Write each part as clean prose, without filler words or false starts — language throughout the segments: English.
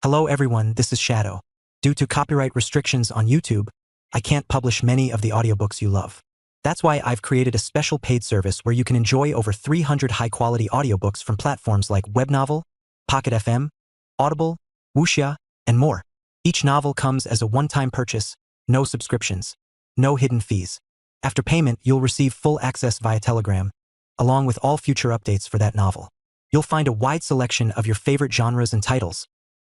Hello everyone, this is Shadow. Due to copyright restrictions on YouTube, I can't publish many of the audiobooks you love. That's why I've created a special paid service where you can enjoy over 300 high-quality audiobooks from platforms like Webnovel, Pocket FM, Audible, Wuxia, and more. Each novel comes as a one-time purchase, no subscriptions, no hidden fees. After payment, you'll receive full access via Telegram, along with all future updates for that novel. You'll find a wide selection of your favorite genres and titles,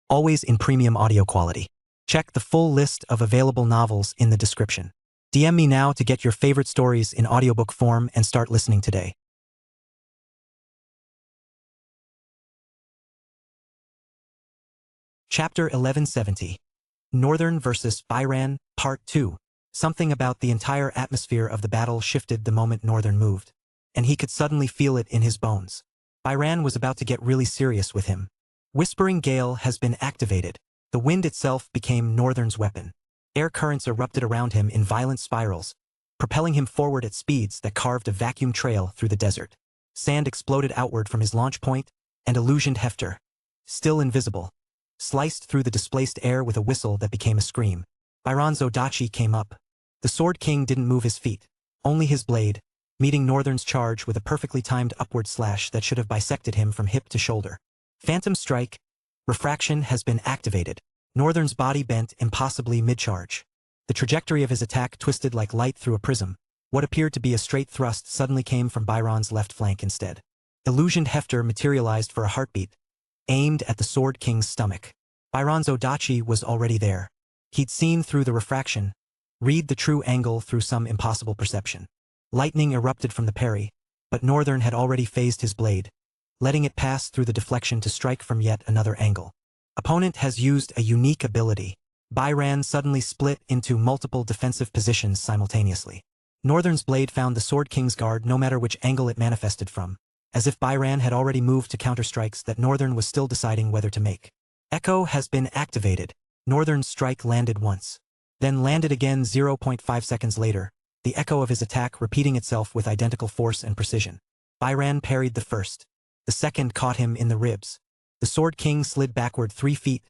always in premium audio quality. Check the full list of available novels in the description. DM me now to get your favorite stories in audiobook form and start listening today. Chapter 1170. Northern vs. Byran, Part 2. Something about the entire atmosphere of the battle shifted the moment Northern moved, and he could suddenly feel it in his bones. Byran was about to get really serious with him. Whispering Gale has been activated. The wind itself became Northern's weapon. Air currents erupted around him in violent spirals, propelling him forward at speeds that carved a vacuum trail through the desert. Sand exploded outward from his launch point, and illusioned Hefter, still invisible, sliced through the displaced air with a whistle that became a scream. Byron's Odachi came up. The Sword King didn't move his feet, only his blade, meeting Northern's charge with a perfectly timed upward slash that should have bisected him from hip to shoulder. Phantom Strike. Refraction has been activated. Northern's body bent impossibly mid-charge. The trajectory of his attack twisted like light through a prism. What appeared to be a straight thrust suddenly came from Byron's left flank instead. Illusioned Hefter materialized for a heartbeat, aimed at the Sword King's stomach. Byron's Odachi was already there. He'd seen through the refraction, read the true angle through some impossible perception. Lightning erupted from the parry, but Northern had already phased his blade, letting it pass through the deflection to strike from yet another angle. Opponent has used a unique ability. Byran suddenly split into multiple defensive positions simultaneously. Northern's blade found the Sword King's guard no matter which angle it manifested from, as if Byran had already moved to counter strikes that Northern was still deciding whether to make. Echo has been activated. Northern's strike landed once, then landed again 0.5 seconds later, the echo of his attack repeating itself with identical force and precision. Byran parried the first. The second caught him in the ribs. The Sword King slid backward 3 feet,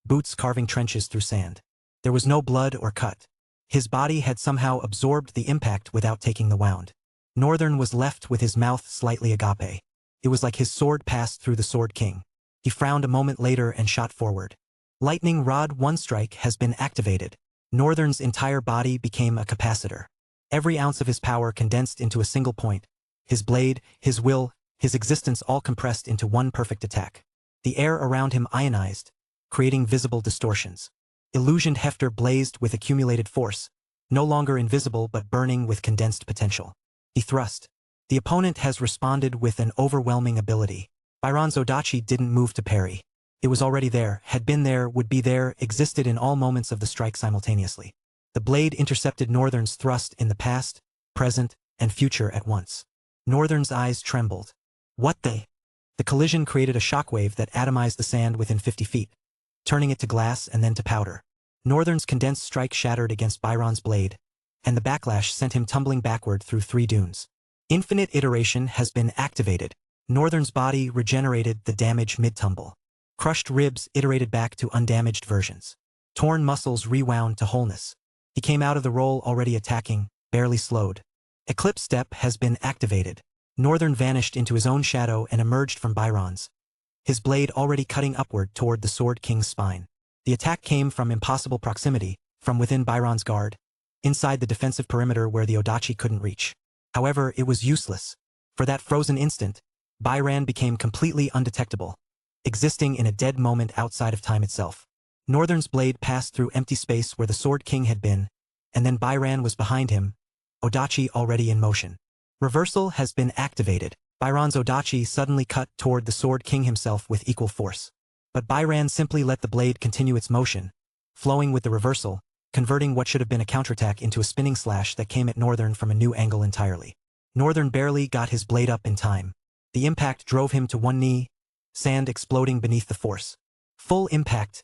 boots carving trenches through sand. There was no blood or cut. His body had somehow absorbed the impact without taking the wound. Northern was left with his mouth slightly agape. It was like his sword passed through the Sword King. He frowned a moment later and shot forward. Lightning Rod 1 strike has been activated. Northern's entire body became a capacitor. Every ounce of his power condensed into a single point. His blade, his will, his existence all compressed into one perfect attack. The air around him ionized, creating visible distortions. Illusioned Hefter blazed with accumulated force, no longer invisible but burning with condensed potential. He thrust. The opponent has responded with an overwhelming ability. Byron's Odachi didn't move to parry. It was already there, had been there, would be there, existed in all moments of the strike simultaneously. The blade intercepted Northern's thrust in the past, present, and future at once. Northern's eyes trembled. What the? The collision created a shockwave that atomized the sand within 50 feet, turning it to glass and then to powder. Northern's condensed strike shattered against Byron's blade, and the backlash sent him tumbling backward through 3 dunes. Infinite iteration has been activated. Northern's body regenerated the damage mid-tumble. Crushed ribs iterated back to undamaged versions. Torn muscles rewound to wholeness. He came out of the roll already attacking, barely slowed. Eclipse Step has been activated. Northern vanished into his own shadow and emerged from Byron's, his blade already cutting upward toward the Sword King's spine. The attack came from impossible proximity, from within Byron's guard, inside the defensive perimeter where the Odachi couldn't reach. However, it was useless. For that frozen instant, Byran became completely undetectable, existing in a dead moment outside of time itself. Northern's blade passed through empty space where the Sword King had been, and then Byran was behind him, Odachi already in motion. Reversal has been activated. Byron's Odachi suddenly cut toward the Sword King himself with equal force. But Byran simply let the blade continue its motion, flowing with the reversal, converting what should have been a counterattack into a spinning slash that came at Northern from a new angle entirely. Northern barely got his blade up in time. The impact drove him to one knee, sand exploding beneath the force. Full impact.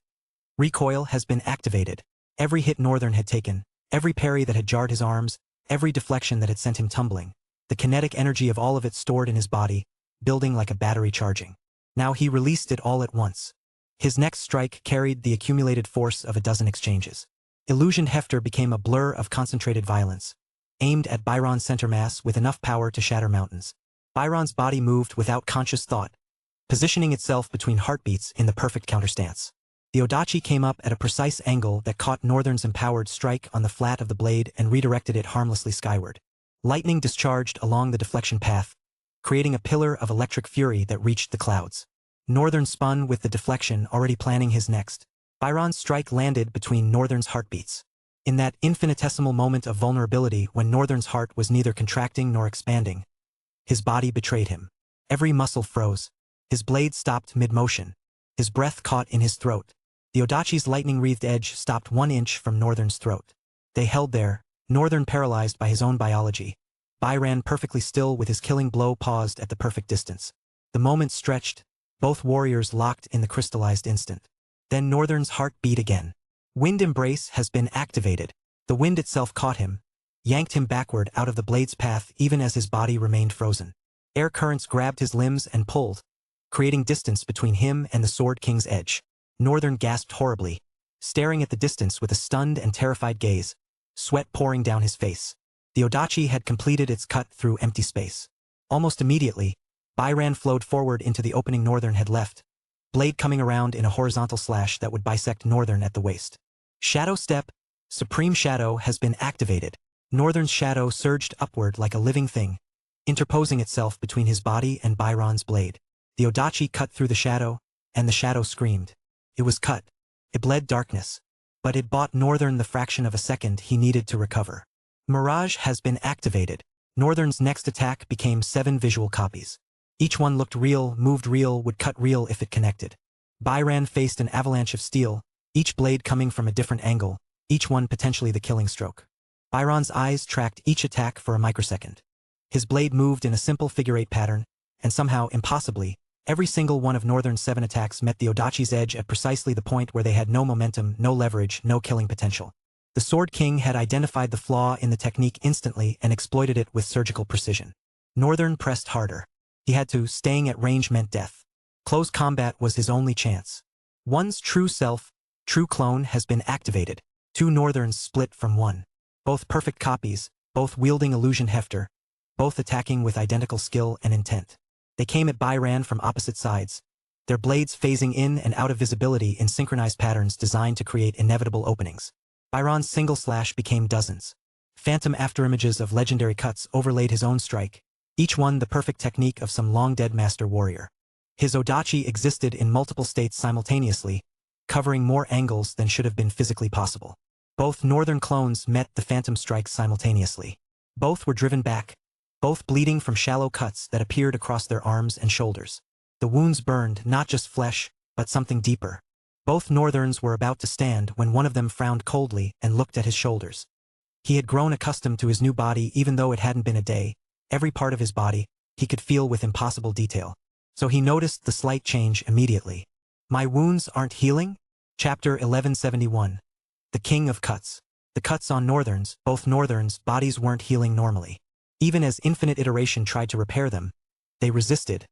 Recoil has been activated. Every hit Northern had taken, every parry that had jarred his arms, every deflection that had sent him tumbling. The kinetic energy of all of it stored in his body, building like a battery charging. Now he released it all at once. His next strike carried the accumulated force of a dozen exchanges. Illusioned Hefter became a blur of concentrated violence, aimed at Byron's center mass with enough power to shatter mountains. Byron's body moved without conscious thought, positioning itself between heartbeats in the perfect counterstance. The Odachi came up at a precise angle that caught Northern's empowered strike on the flat of the blade and redirected it harmlessly skyward. Lightning discharged along the deflection path, creating a pillar of electric fury that reached the clouds. Northern spun with the deflection, already planning his next. Byron's strike landed between Northern's heartbeats. In that infinitesimal moment of vulnerability when Northern's heart was neither contracting nor expanding, his body betrayed him. Every muscle froze. His blade stopped mid-motion. His breath caught in his throat. The Odachi's lightning-wreathed edge stopped 1 inch from Northern's throat. They held there, Northern paralyzed by his own biology. Byron perfectly still with his killing blow paused at the perfect distance. The moment stretched, both warriors locked in the crystallized instant. Then Northern's heart beat again. Wind Embrace has been activated. The wind itself caught him, yanked him backward out of the blade's path even as his body remained frozen. Air currents grabbed his limbs and pulled, creating distance between him and the Sword King's edge. Northern gasped horribly, staring at the distance with a stunned and terrified gaze, sweat pouring down his face. The Odachi had completed its cut through empty space. Almost immediately, Byron flowed forward into the opening Northern had left, blade coming around in a horizontal slash that would bisect Northern at the waist. Shadow Step, Supreme Shadow has been activated. Northern's shadow surged upward like a living thing, interposing itself between his body and Byron's blade. The Odachi cut through the shadow, and the shadow screamed. It was cut. It bled darkness. But it bought Northern the fraction of a second he needed to recover. Mirage has been activated. Northern's next attack became 7 visual copies. Each one looked real, moved real, would cut real if it connected. Byron faced an avalanche of steel, each blade coming from a different angle, each one potentially the killing stroke. Byron's eyes tracked each attack for a microsecond. His blade moved in a simple figure-8 pattern, and somehow, impossibly, every single one of Northern's 7 attacks met the Odachi's edge at precisely the point where they had no momentum, no leverage, no killing potential. The Sword King had identified the flaw in the technique instantly and exploited it with surgical precision. Northern pressed harder. He had to, staying at range meant death. Close combat was his only chance. One's true self, true clone has been activated. 2 Northerns split from 1. Both perfect copies, both wielding Illusion Hefter, both attacking with identical skill and intent. They came at Byron from opposite sides, their blades phasing in and out of visibility in synchronized patterns designed to create inevitable openings. Byron's single slash became dozens. Phantom afterimages of legendary cuts overlaid his own strike, each one the perfect technique of some long-dead master warrior. His Odachi existed in multiple states simultaneously, covering more angles than should have been physically possible. Both Northern clones met the phantom strikes simultaneously. Both were driven back, both bleeding from shallow cuts that appeared across their arms and shoulders. The wounds burned not just flesh, but something deeper. Both Northerns were about to stand when one of them frowned coldly and looked at his shoulders. He had grown accustomed to his new body even though it hadn't been a day. Every part of his body, he could feel with impossible detail. So he noticed the slight change immediately. My wounds aren't healing? Chapter 1171. The King of Cuts. The cuts on Northerns, both Northerns' bodies weren't healing normally. Even as infinite iteration tried to repair them, they resisted,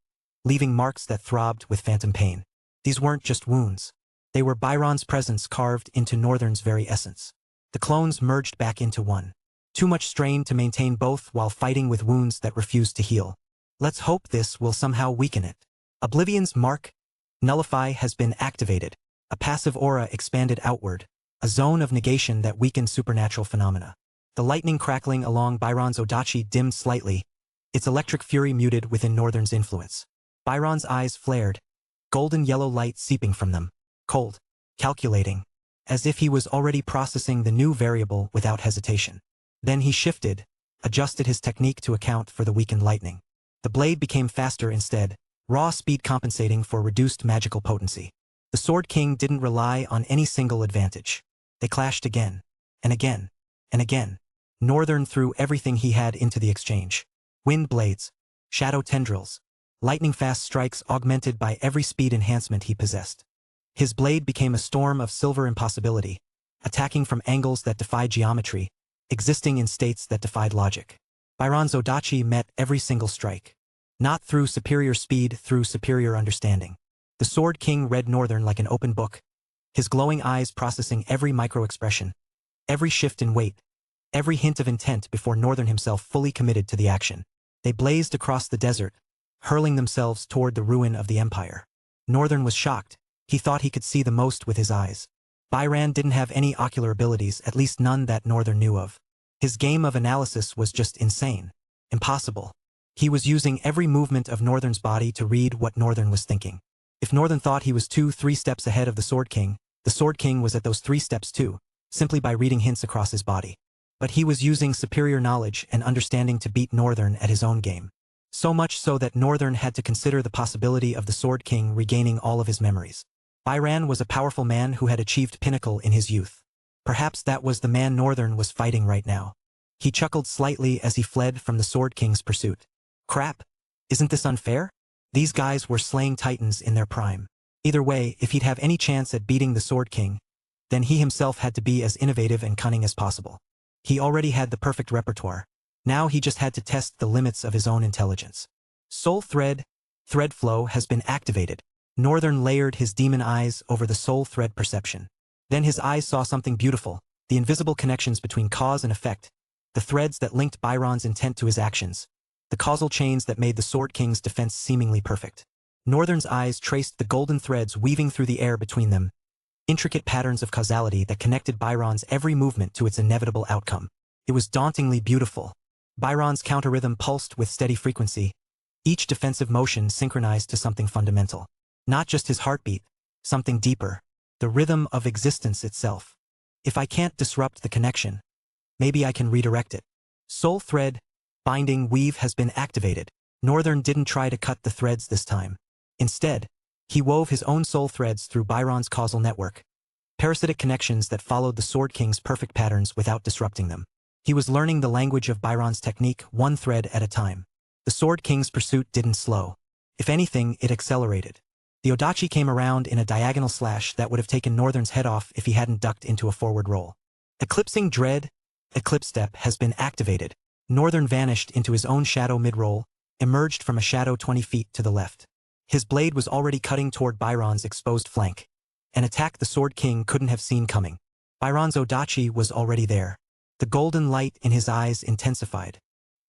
leaving marks that throbbed with phantom pain. These weren't just wounds. They were Byron's presence carved into Northern's very essence. The clones merged back into one. Too much strain to maintain both while fighting with wounds that refused to heal. Let's hope this will somehow weaken it. Oblivion's mark, Nullify, has been activated. A passive aura expanded outward, a zone of negation that weakened supernatural phenomena. The lightning crackling along Byron's Odachi dimmed slightly, its electric fury muted within Northern's influence. Byron's eyes flared, golden yellow light seeping from them, cold, calculating, as if he was already processing the new variable without hesitation. Then he shifted, adjusted his technique to account for the weakened lightning. The blade became faster instead, raw speed compensating for reduced magical potency. The Sword King didn't rely on any single advantage. They clashed again, and again, and again. Northern threw everything he had into the exchange. Wind blades, shadow tendrils, lightning-fast strikes augmented by every speed enhancement he possessed. His blade became a storm of silver impossibility, attacking from angles that defied geometry, existing in states that defied logic. Byron's Odachi met every single strike. Not through superior speed, through superior understanding. The Sword King read Northern like an open book, his glowing eyes processing every micro-expression, every shift in weight, every hint of intent before Northern himself fully committed to the action. They blazed across the desert, hurling themselves toward the ruin of the empire. Northern was shocked. He thought he could see the most with his eyes. Byron didn't have any ocular abilities, at least none that Northern knew of. His game of analysis was just insane. Impossible. He was using every movement of Northern's body to read what Northern was thinking. If Northern thought he was 2-3 steps ahead of the Sword King was at those 3 steps too, simply by reading hints across his body. But he was using superior knowledge and understanding to beat Northern at his own game. So much so that Northern had to consider the possibility of the Sword King regaining all of his memories. Byron was a powerful man who had achieved pinnacle in his youth. Perhaps that was the man Northern was fighting right now. He chuckled slightly as he fled from the Sword King's pursuit. Crap! Isn't this unfair? These guys were slaying titans in their prime. Either way, if he'd have any chance at beating the Sword King, then he himself had to be as innovative and cunning as possible. He already had the perfect repertoire. Now he just had to test the limits of his own intelligence. Soul Thread Flow has been activated. Northern layered his demon eyes over the soul thread perception. Then his eyes saw something beautiful, the invisible connections between cause and effect, the threads that linked Byron's intent to his actions, the causal chains that made the Sword King's defense seemingly perfect. Northern's eyes traced the golden threads weaving through the air between them, intricate patterns of causality that connected Byron's every movement to its inevitable outcome. It was dauntingly beautiful. Byron's counter-rhythm pulsed with steady frequency, each defensive motion synchronized to something fundamental. Not just his heartbeat, something deeper, the rhythm of existence itself. If I can't disrupt the connection, maybe I can redirect it. Soul Thread Binding Weave has been activated. Northern didn't try to cut the threads this time. Instead, he wove his own soul threads through Byron's causal network, parasitic connections that followed the Sword King's perfect patterns without disrupting them. He was learning the language of Byron's technique, one thread at a time. The Sword King's pursuit didn't slow. If anything, it accelerated. The Odachi came around in a diagonal slash that would have taken Northern's head off if he hadn't ducked into a forward roll. Eclipsing Dread Eclipse Step has been activated. Northern vanished into his own shadow mid-roll, emerged from a shadow 20 feet to the left. His blade was already cutting toward Byron's exposed flank, an attack the Sword King couldn't have seen coming. Byron's Odachi was already there. The golden light in his eyes intensified.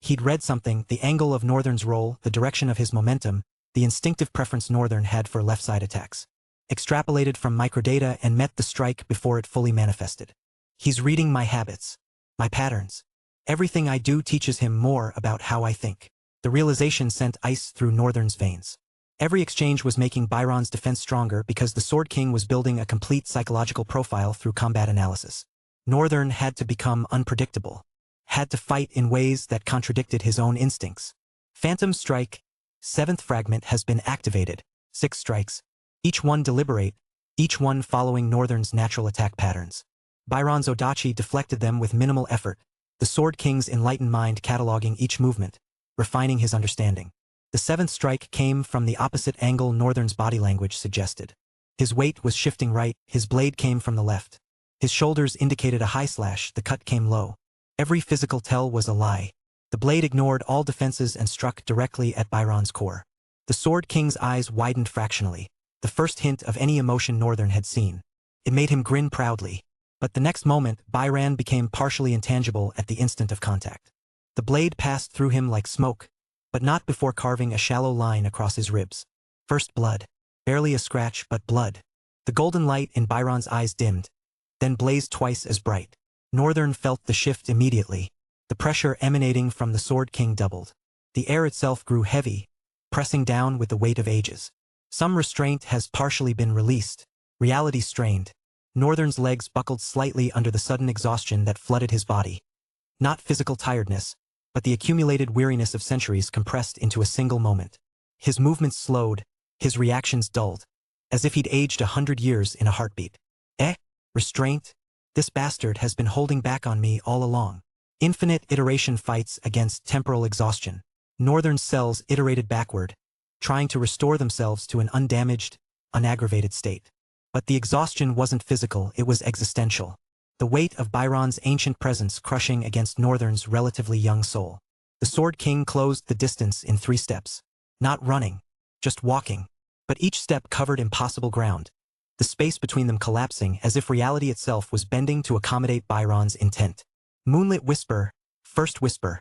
He'd read something, the angle of Northern's roll, the direction of his momentum, the instinctive preference Northern had for left-side attacks. Extrapolated from microdata and met the strike before it fully manifested. He's reading my habits, my patterns. Everything I do teaches him more about how I think. The realization sent ice through Northern's veins. Every exchange was making Byron's defense stronger because the Sword King was building a complete psychological profile through combat analysis. Northern had to become unpredictable, had to fight in ways that contradicted his own instincts. Phantom Strike 7th fragment has been activated. 6 strikes, each one deliberate, each one following Northern's natural attack patterns. Byron's Odachi deflected them with minimal effort, the Sword King's enlightened mind cataloging each movement, refining his understanding. The 7th strike came from the opposite angle Northern's body language suggested. His weight was shifting right, his blade came from the left. His shoulders indicated a high slash, the cut came low. Every physical tell was a lie. The blade ignored all defenses and struck directly at Byron's core. The Sword King's eyes widened fractionally, the first hint of any emotion Northern had seen. It made him grin proudly. But the next moment, Byron became partially intangible at the instant of contact. The blade passed through him like smoke, but not before carving a shallow line across his ribs. First blood. Barely a scratch, but blood. The golden light in Byron's eyes dimmed, then blazed twice as bright. Northern felt the shift immediately. The pressure emanating from the Sword King doubled. The air itself grew heavy, pressing down with the weight of ages. Some restraint has partially been released. Reality strained. Northern's legs buckled slightly under the sudden exhaustion that flooded his body. Not physical tiredness, but the accumulated weariness of centuries compressed into a single moment. His movements slowed, his reactions dulled, as if he'd aged 100 years in a heartbeat. Restraint? This bastard has been holding back on me all along. Infinite iteration fights against temporal exhaustion. Northern's cells iterated backward, trying to restore themselves to an undamaged, unaggravated state. But the exhaustion wasn't physical, it was existential. The weight of Byron's ancient presence crushing against Northern's relatively young soul. The Sword King closed the distance in 3 steps. Not running, just walking. But each step covered impossible ground, the space between them collapsing as if reality itself was bending to accommodate Byron's intent. Moonlit whisper, first whisper.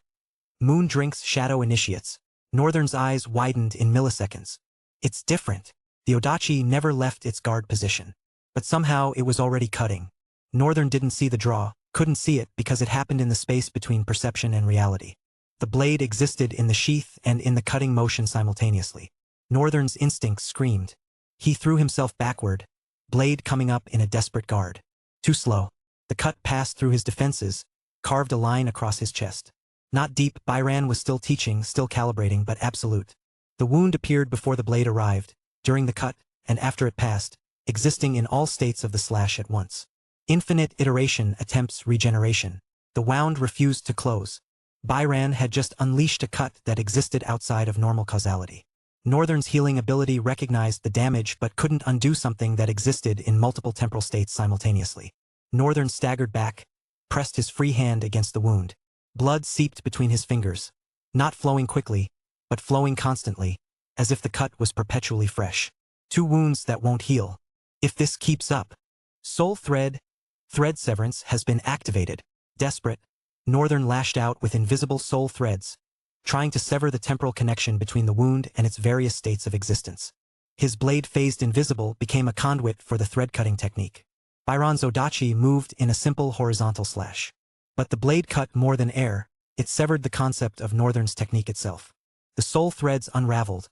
Moon drinks shadow initiates. Northern's eyes widened in milliseconds. It's different. The Odachi never left its guard position. But somehow it was already cutting. Northern didn't see the draw, couldn't see it because it happened in the space between perception and reality. The blade existed in the sheath and in the cutting motion simultaneously. Northern's instinct screamed. He threw himself backward, blade coming up in a desperate guard. Too slow. The cut passed through his defenses, carved a line across his chest. Not deep, Byron was still teaching, still calibrating, but absolute. The wound appeared before the blade arrived, during the cut, and after it passed, existing in all states of the slash at once. Infinite iteration attempts regeneration. The wound refused to close. Byron had just unleashed a cut that existed outside of normal causality. Northern's healing ability recognized the damage but couldn't undo something that existed in multiple temporal states simultaneously. Northern staggered back, pressed his free hand against the wound. Blood seeped between his fingers, not flowing quickly, but flowing constantly, as if the cut was perpetually fresh. Two wounds that won't heal. If this keeps up. Soul thread severance has been activated. Desperate, Northern lashed out with invisible soul threads, trying to sever the temporal connection between the wound and its various states of existence. His blade phased invisible became a conduit for the thread-cutting technique. Byron's Odachi moved in a simple horizontal slash. But the blade cut more than air, it severed the concept of Northern's technique itself. The soul threads unraveled.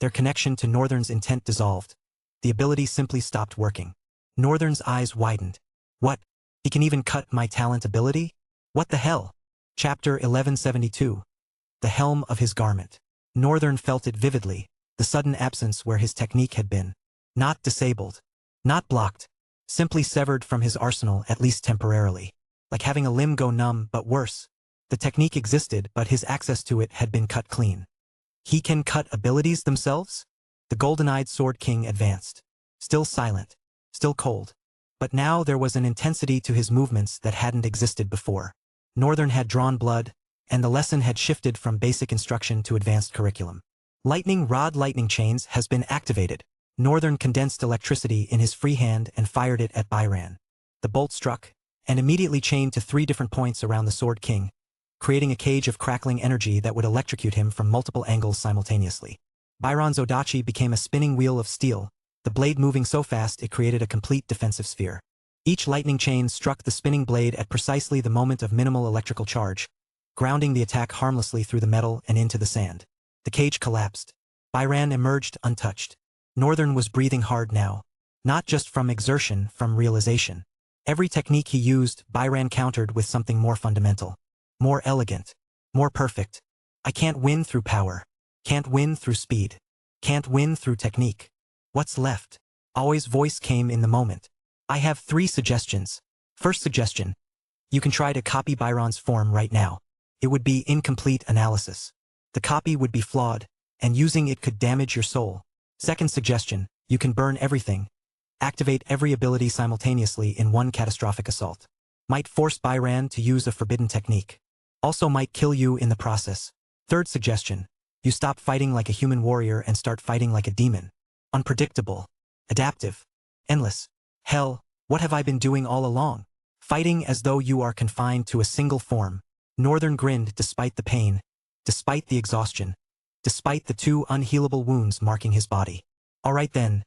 Their connection to Northern's intent dissolved. The ability simply stopped working. Northern's eyes widened. What? He can even cut my talent ability? What the hell? Chapter 1172. The helm of his garment. Northern felt it vividly, the sudden absence where his technique had been. Not disabled. Not blocked. Simply severed from his arsenal, at least temporarily. Like having a limb go numb, but worse. The technique existed, but his access to it had been cut clean. He can cut abilities themselves? The golden-eyed Sword King advanced. Still silent. Still cold. But now there was an intensity to his movements that hadn't existed before. Northern had drawn blood, and the lesson had shifted from basic instruction to advanced curriculum. Lightning rod lightning chains has been activated. Northern condensed electricity in his free hand and fired it at Byron. The bolt struck, and immediately chained to 3 different points around the Sword King, creating a cage of crackling energy that would electrocute him from multiple angles simultaneously. Byron's Odachi became a spinning wheel of steel, the blade moving so fast it created a complete defensive sphere. Each lightning chain struck the spinning blade at precisely the moment of minimal electrical charge, grounding the attack harmlessly through the metal and into the sand. The cage collapsed. Byron emerged untouched. Northern was breathing hard now. Not just from exertion, from realization. Every technique he used, Byron countered with something more fundamental. More elegant. More perfect. I can't win through power. Can't win through speed. Can't win through technique. What's left? Always voice came in the moment. I have 3 suggestions. First suggestion. You can try to copy Byron's form right now. It would be incomplete analysis. The copy would be flawed, and using it could damage your soul. Second suggestion. You can burn everything. Activate every ability simultaneously in one catastrophic assault. Might force Byron to use a forbidden technique. Also might kill you in the process. Third suggestion. You stop fighting like a human warrior and start fighting like a demon. Unpredictable. Adaptive. Endless. Hell, what have I been doing all along? Fighting as though you are confined to a single form. Northern grinned despite the pain, despite the exhaustion, despite the 2 unhealable wounds marking his body. All right then.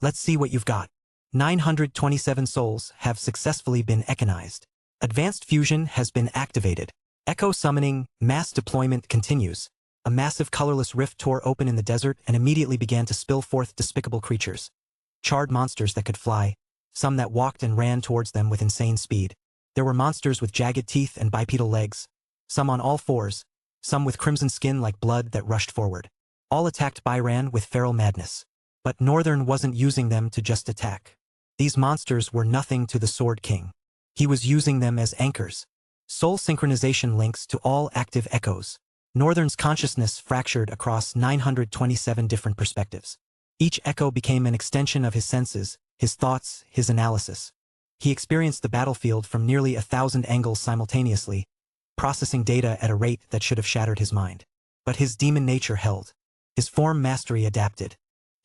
Let's see what you've got. 927 souls have successfully been echinized. Advanced fusion has been activated. Echo summoning, mass deployment continues. A massive colorless rift tore open in the desert and immediately began to spill forth despicable creatures. Charred monsters that could fly, some that walked and ran towards them with insane speed. There were monsters with jagged teeth and bipedal legs, some on all 4s, some with crimson skin like blood that rushed forward. All attacked Byron with feral madness. But Northern wasn't using them to just attack. These monsters were nothing to the Sword King. He was using them as anchors. Soul synchronization links to all active echoes. Northern's consciousness fractured across 927 different perspectives. Each echo became an extension of his senses, his thoughts, his analysis. He experienced the battlefield from nearly 1,000 angles simultaneously, processing data at a rate that should have shattered his mind. But his demon nature held. His form mastery adapted.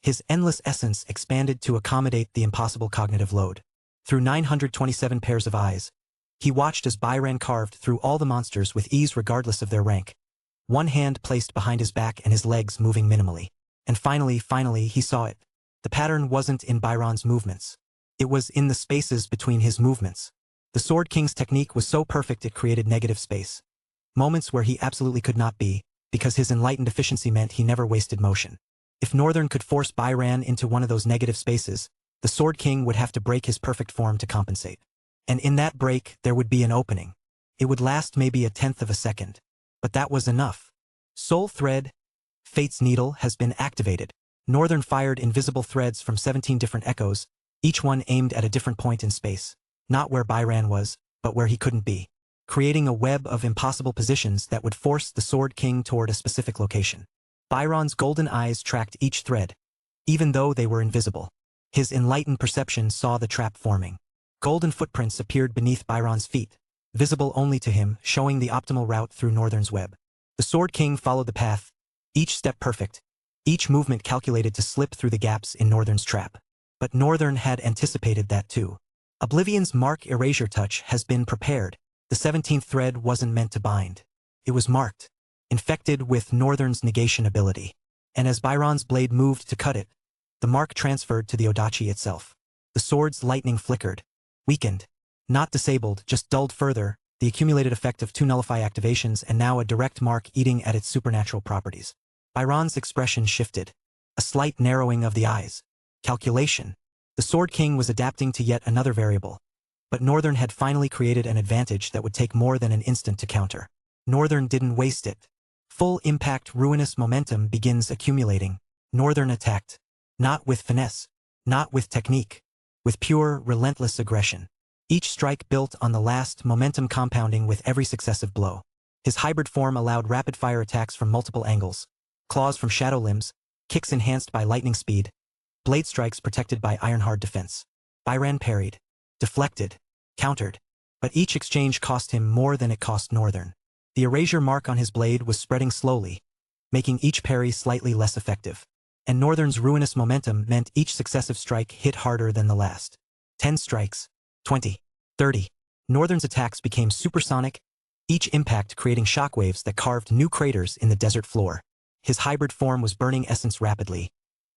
His endless essence expanded to accommodate the impossible cognitive load. Through 927 pairs of eyes, he watched as Byran carved through all the monsters with ease regardless of their rank. One hand placed behind his back and his legs moving minimally. And finally, he saw it. The pattern wasn't in Byron's movements. It was in the spaces between his movements. The Sword King's technique was so perfect it created negative space. Moments where he absolutely could not be, because his enlightened efficiency meant he never wasted motion. If Northern could force Byran into one of those negative spaces, the Sword King would have to break his perfect form to compensate. And in that break, there would be an opening. It would last maybe a tenth of a second. But that was enough. Soul Thread, Fate's Needle, has been activated. Northern fired invisible threads from 17 different echoes, each one aimed at a different point in space. Not where Byran was, but where he couldn't be. Creating a web of impossible positions that would force the Sword King toward a specific location. Byron's golden eyes tracked each thread, even though they were invisible. His enlightened perception saw the trap forming. Golden footprints appeared beneath Byron's feet, visible only to him, showing the optimal route through Northern's web. The Sword King followed the path, each step perfect, each movement calculated to slip through the gaps in Northern's trap. But Northern had anticipated that too. Oblivion's mark erasure touch has been prepared. The 17th thread wasn't meant to bind. It was marked, infected with Northern's negation ability. And as Byron's blade moved to cut it, the mark transferred to the Odachi itself. The sword's lightning flickered, weakened, not disabled, just dulled further, the accumulated effect of 2 nullify activations and now a direct mark eating at its supernatural properties. Byron's expression shifted. A slight narrowing of the eyes. Calculation. The Sword King was adapting to yet another variable. But Northern had finally created an advantage that would take more than an instant to counter. Northern didn't waste it. Full impact ruinous momentum begins accumulating. Northern attacked. Not with finesse. Not with technique. With pure, relentless aggression. Each strike built on the last, momentum compounding with every successive blow. His hybrid form allowed rapid-fire attacks from multiple angles. Claws from shadow limbs, kicks enhanced by lightning speed, blade strikes protected by iron-hard defense. Byran parried, deflected, countered, but each exchange cost him more than it cost Northern. The erasure mark on his blade was spreading slowly, making each parry slightly less effective. And Northern's ruinous momentum meant each successive strike hit harder than the last. 10 strikes, 20, 30. Northern's attacks became supersonic, each impact creating shockwaves that carved new craters in the desert floor. His hybrid form was burning essence rapidly,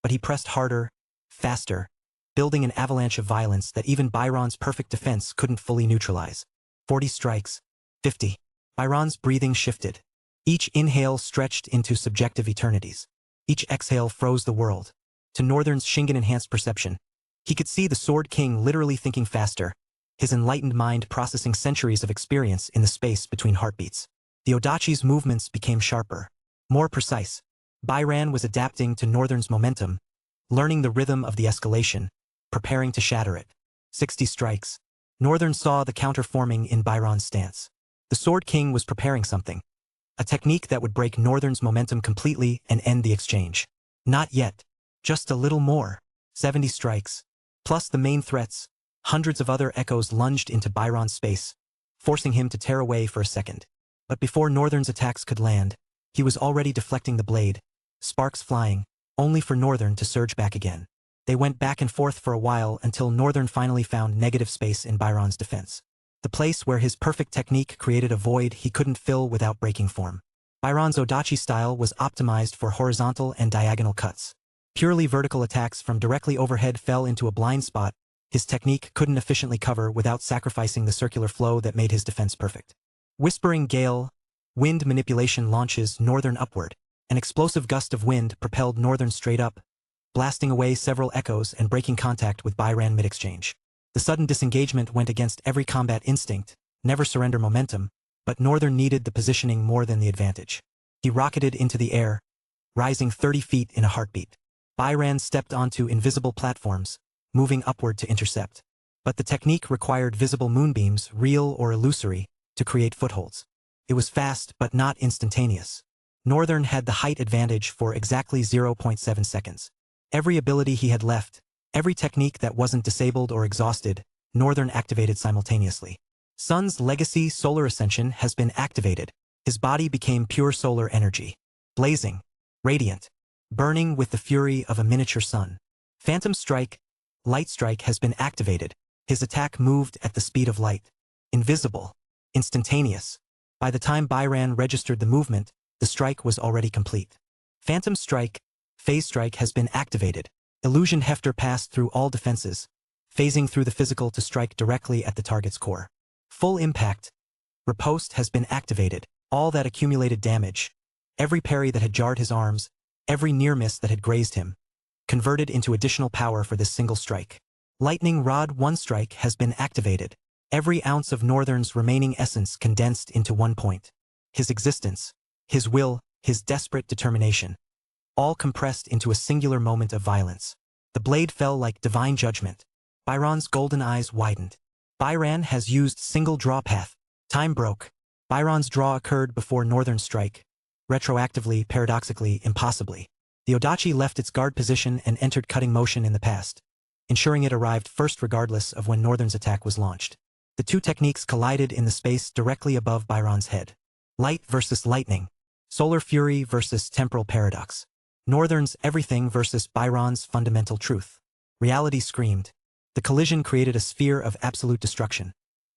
but he pressed harder, faster, building an avalanche of violence that even Byron's perfect defense couldn't fully neutralize. 40 strikes, 50. Byron's breathing shifted. Each inhale stretched into subjective eternities. Each exhale froze the world. To Northern's Shingen-enhanced perception, he could see the Sword King literally thinking faster, his enlightened mind processing centuries of experience in the space between heartbeats. The Odachi's movements became sharper, more precise. Byran was adapting to Northern's momentum, learning the rhythm of the escalation, preparing to shatter it. 60 strikes. Northern saw the counter forming in Byron's stance. The Sword King was preparing something. A technique that would break Northern's momentum completely and end the exchange. Not yet. Just a little more. 70 strikes. Plus the main threats, hundreds of other echoes lunged into Byron's space, forcing him to tear away for a second. But before Northern's attacks could land, he was already deflecting the blade, sparks flying, only for Northern to surge back again. They went back and forth for a while until Northern finally found negative space in Byron's defense. The place where his perfect technique created a void he couldn't fill without breaking form. Byron's Odachi style was optimized for horizontal and diagonal cuts. Purely vertical attacks from directly overhead fell into a blind spot his technique couldn't efficiently cover without sacrificing the circular flow that made his defense perfect. Whispering Gale, wind manipulation launches Northern upward. An explosive gust of wind propelled Northern straight up, blasting away several echoes and breaking contact with Byran mid-exchange. The sudden disengagement went against every combat instinct, never surrender momentum, but Northern needed the positioning more than the advantage. He rocketed into the air, rising 30 feet in a heartbeat. Byran stepped onto invisible platforms, moving upward to intercept. But the technique required visible moonbeams, real or illusory, to create footholds. It was fast but not instantaneous. Northern had the height advantage for exactly 0.7 seconds. Every ability he had left, every technique that wasn't disabled or exhausted, Northern activated simultaneously. Sun's legacy solar ascension has been activated. His body became pure solar energy. Blazing, radiant, burning with the fury of a miniature sun. Phantom Strike, Light Strike has been activated. His attack moved at the speed of light. Invisible. Instantaneous. By the time Byran registered the movement, the strike was already complete. Phantom Strike, Phase Strike has been activated. Illusion Hefter passed through all defenses, phasing through the physical to strike directly at the target's core. Full Impact. Riposte has been activated. All that accumulated damage, every parry that had jarred his arms, every near miss that had grazed him, converted into additional power for this single strike. Lightning Rod 1 Strike has been activated. Every ounce of Northern's remaining essence condensed into one point. His existence, his will, his desperate determination, all compressed into a singular moment of violence. The blade fell like divine judgment. Byron's golden eyes widened. Byran has used single draw path. Time broke. Byron's draw occurred before Northern's strike. Retroactively, paradoxically, impossibly. The Odachi left its guard position and entered cutting motion in the past, ensuring it arrived first regardless of when Northern's attack was launched. The two techniques collided in the space directly above Byron's head. Light versus lightning. Solar fury versus temporal paradox. Northern's everything versus Byron's fundamental truth. Reality screamed. The collision created a sphere of absolute destruction.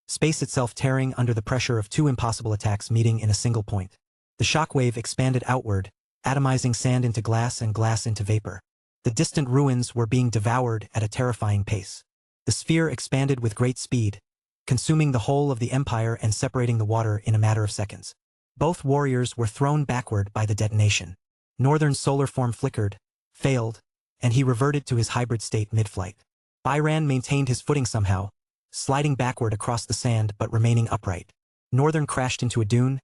Space itself tearing under the pressure of two impossible attacks meeting in a single point. The shockwave expanded outward, atomizing sand into glass and glass into vapor. The distant ruins were being devoured at a terrifying pace. The sphere expanded with great speed, consuming the whole of the empire and separating the water in a matter of seconds. Both warriors were thrown backward by the detonation. Northern's solar form flickered, failed, and he reverted to his hybrid state mid-flight. Byran maintained his footing somehow, sliding backward across the sand but remaining upright. Northern crashed into a dune,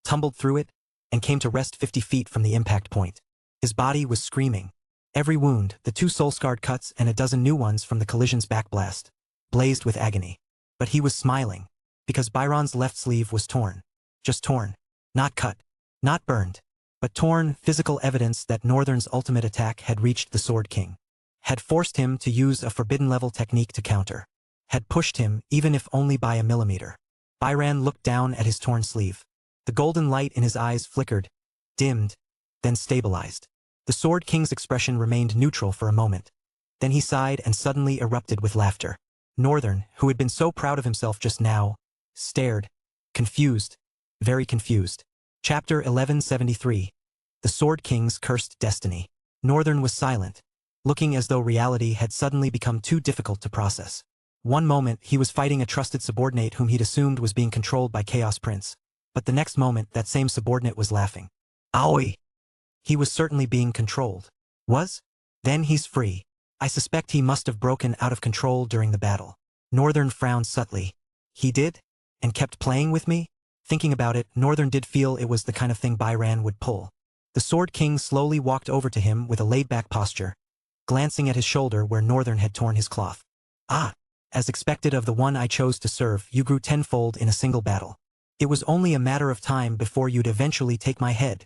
tumbled through it, and came to rest 50 feet from the impact point. His body was screaming. Every wound, the 2 soul-scarred cuts and a dozen new ones from the collision's backblast, blazed with agony. But he was smiling, because Byron's left sleeve was torn. Just torn. Not cut. Not burned. But torn, physical evidence that Northern's ultimate attack had reached the Sword King. Had forced him to use a forbidden-level technique to counter. Had pushed him, even if only by a millimeter. Byran looked down at his torn sleeve. The golden light in his eyes flickered, dimmed, then stabilized. The Sword King's expression remained neutral for a moment. Then he sighed and suddenly erupted with laughter. Northern, who had been so proud of himself just now, stared, confused, very confused. Chapter 1173. The Sword King's Cursed Destiny. Northern was silent, looking as though reality had suddenly become too difficult to process. One moment, he was fighting a trusted subordinate whom he'd assumed was being controlled by Chaos Prince. But the next moment, that same subordinate was laughing. Owie! He was certainly being controlled. Was? Then he's free. I suspect he must have broken out of control during the battle. Northern frowned subtly. He did? And kept playing with me? Thinking about it, Northern did feel it was the kind of thing Byran would pull. The Sword King slowly walked over to him with a laid-back posture, glancing at his shoulder where Northern had torn his cloth. Ah! As expected of the one I chose to serve, you grew tenfold in a single battle. It was only a matter of time before you'd eventually take my head.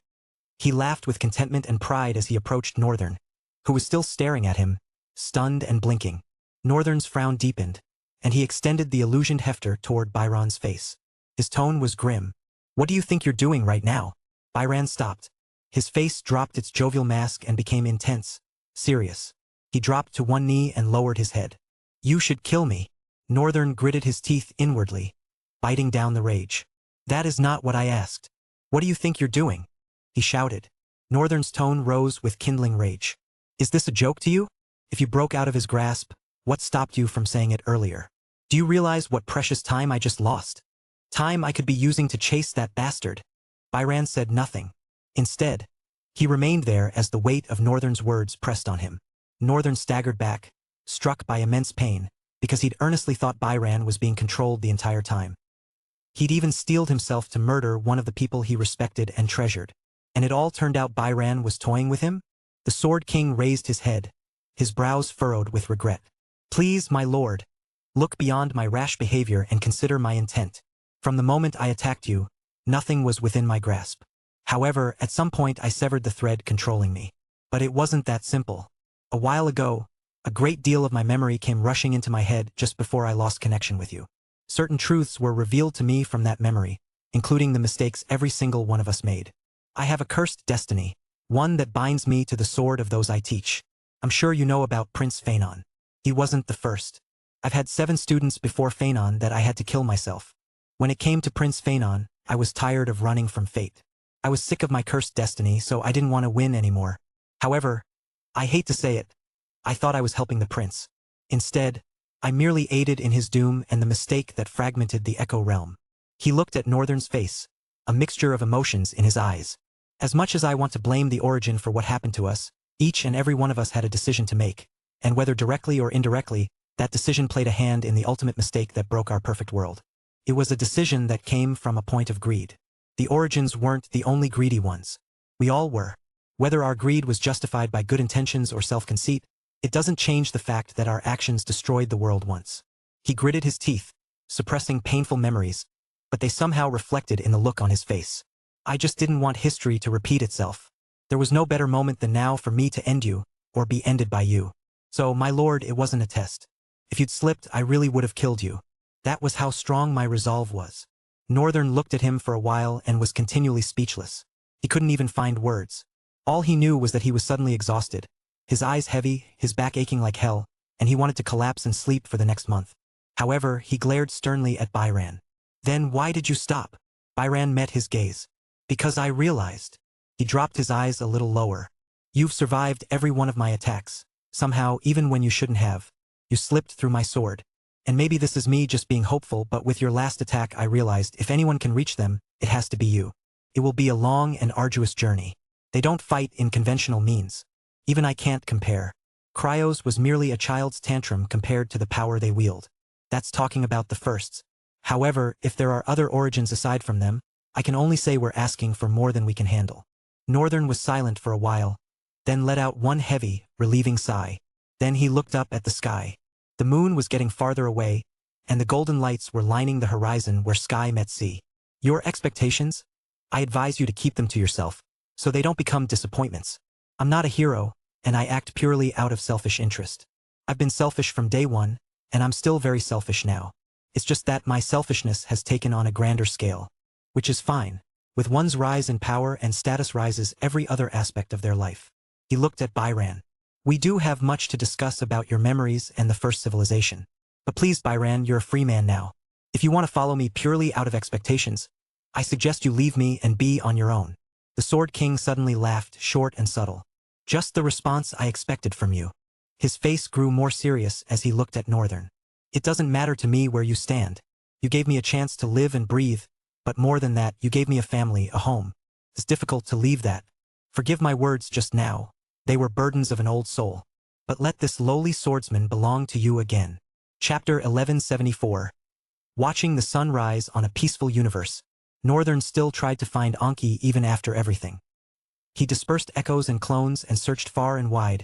He laughed with contentment and pride as he approached Northern, who was still staring at him, stunned and blinking. Northern's frown deepened, and he extended the illusioned hefter toward Byron's face. His tone was grim. What do you think you're doing right now? Byron stopped. His face dropped its jovial mask and became intense, serious. He dropped to one knee and lowered his head. You should kill me. Northern gritted his teeth inwardly, biting down the rage. That is not what I asked. What do you think you're doing? He shouted. Northern's tone rose with kindling rage. Is this a joke to you? If you broke out of his grasp, what stopped you from saying it earlier? Do you realize what precious time I just lost? Time I could be using to chase that bastard. Byran said nothing. Instead, he remained there as the weight of Northern's words pressed on him. Northern staggered back, struck by immense pain, because he'd earnestly thought Byran was being controlled the entire time. He'd even steeled himself to murder one of the people he respected and treasured. And it all turned out Byran was toying with him? The Sword King raised his head, his brows furrowed with regret. Please, my lord, look beyond my rash behavior and consider my intent. From the moment I attacked you, nothing was within my grasp. However, at some point I severed the thread controlling me. But it wasn't that simple. A while ago, a great deal of my memory came rushing into my head just before I lost connection with you. Certain truths were revealed to me from that memory, including the mistakes every single one of us made. I have a cursed destiny, One that binds me to the sword of those I teach. I'm sure you know about Prince Phanon. He wasn't the first. I've had 7 students before Phanon that I had to kill myself. When it came to Prince Phanon, I was tired of running from fate. I was sick of my cursed destiny, so I didn't want to win anymore. However, I hate to say it, I thought I was helping the prince. Instead, I merely aided in his doom and the mistake that fragmented the Echo realm. He looked at Northern's face, a mixture of emotions in his eyes. As much as I want to blame the origin for what happened to us, each and every one of us had a decision to make, and whether directly or indirectly, that decision played a hand in the ultimate mistake that broke our perfect world. It was a decision that came from a point of greed. The origins weren't the only greedy ones. We all were. Whether our greed was justified by good intentions or self-conceit, it doesn't change the fact that our actions destroyed the world once. He gritted his teeth, suppressing painful memories, but they somehow reflected in the look on his face. I just didn't want history to repeat itself. There was no better moment than now for me to end you, or be ended by you. So, my lord, it wasn't a test. If you'd slipped, I really would have killed you. That was how strong my resolve was. Northern looked at him for a while and was continually speechless. He couldn't even find words. All he knew was that he was suddenly exhausted, his eyes heavy, his back aching like hell, and he wanted to collapse and sleep for the next month. However, he glared sternly at Byran. Then why did you stop? Byran met his gaze. Because I realized. He dropped his eyes a little lower. You've survived every one of my attacks. Somehow, even when you shouldn't have. You slipped through my sword. And maybe this is me just being hopeful, but with your last attack I realized if anyone can reach them, it has to be you. It will be a long and arduous journey. They don't fight in conventional means. Even I can't compare. Cryos was merely a child's tantrum compared to the power they wield. That's talking about the firsts. However, if there are other origins aside from them, I can only say we're asking for more than we can handle. Northern was silent for a while, then let out one heavy, relieving sigh. Then he looked up at the sky. The moon was getting farther away, and the golden lights were lining the horizon where sky met sea. Your expectations? I advise you to keep them to yourself, so they don't become disappointments. I'm not a hero, and I act purely out of selfish interest. I've been selfish from day one, and I'm still very selfish now. It's just that my selfishness has taken on a grander scale. Which is fine. With one's rise in power and status rises every other aspect of their life. He looked at Byran. We do have much to discuss about your memories and the first civilization. But please, Byran, you're a free man now. If you want to follow me purely out of expectations, I suggest you leave me and be on your own. The Sword King suddenly laughed, short and subtle. Just the response I expected from you. His face grew more serious as he looked at Northern. It doesn't matter to me where you stand. You gave me a chance to live and breathe, but more than that, you gave me a family, a home. It's difficult to leave that. Forgive my words just now. They were burdens of an old soul. But let this lowly swordsman belong to you again. Chapter 1174. Watching the sun rise on a peaceful universe, Northern still tried to find Anki even after everything. He dispersed echoes and clones and searched far and wide,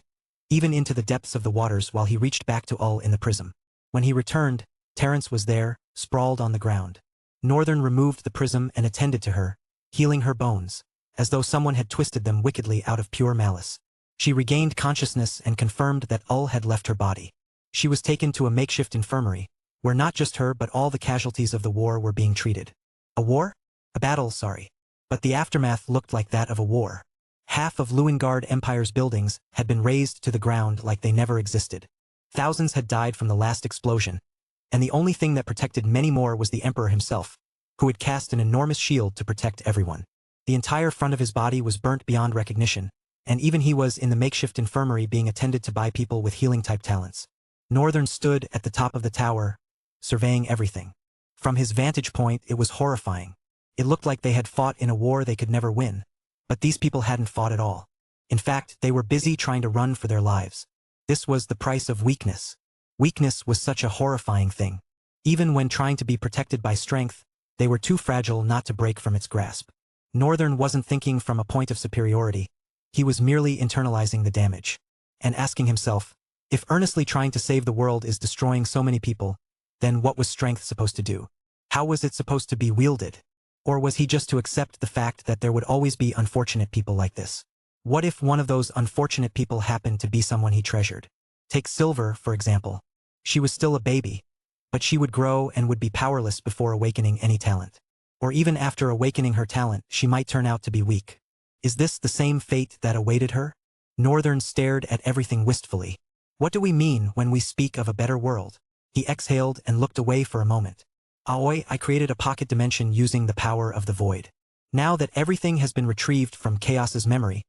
even into the depths of the waters while he reached back to Ull in the prism. When he returned, Terence was there, sprawled on the ground. Northern removed the prism and attended to her, healing her bones, as though someone had twisted them wickedly out of pure malice. She regained consciousness and confirmed that Ull had left her body. She was taken to a makeshift infirmary, where not just her but all the casualties of the war were being treated. A war? A battle, sorry. But the aftermath looked like that of a war. Half of Lewingard Empire's buildings had been razed to the ground like they never existed. Thousands had died from the last explosion, and the only thing that protected many more was the Emperor himself, who had cast an enormous shield to protect everyone. The entire front of his body was burnt beyond recognition, and even he was in the makeshift infirmary being attended to by people with healing-type talents. Northern stood at the top of the tower, surveying everything. From his vantage point, it was horrifying. It looked like they had fought in a war they could never win. But these people hadn't fought at all. In fact, they were busy trying to run for their lives. This was the price of weakness. Weakness was such a horrifying thing. Even when trying to be protected by strength, they were too fragile not to break from its grasp. Northern wasn't thinking from a point of superiority. He was merely internalizing the damage. And asking himself, if earnestly trying to save the world is destroying so many people, then what was strength supposed to do? How was it supposed to be wielded? Or was he just to accept the fact that there would always be unfortunate people like this? What if one of those unfortunate people happened to be someone he treasured? Take Silver, for example. She was still a baby, but she would grow and would be powerless before awakening any talent. Or even after awakening her talent, she might turn out to be weak. Is this the same fate that awaited her? Northern stared at everything wistfully. What do we mean when we speak of a better world? He exhaled and looked away for a moment. Aoi, I created a pocket dimension using the power of the void. Now that everything has been retrieved from Chaos's memory,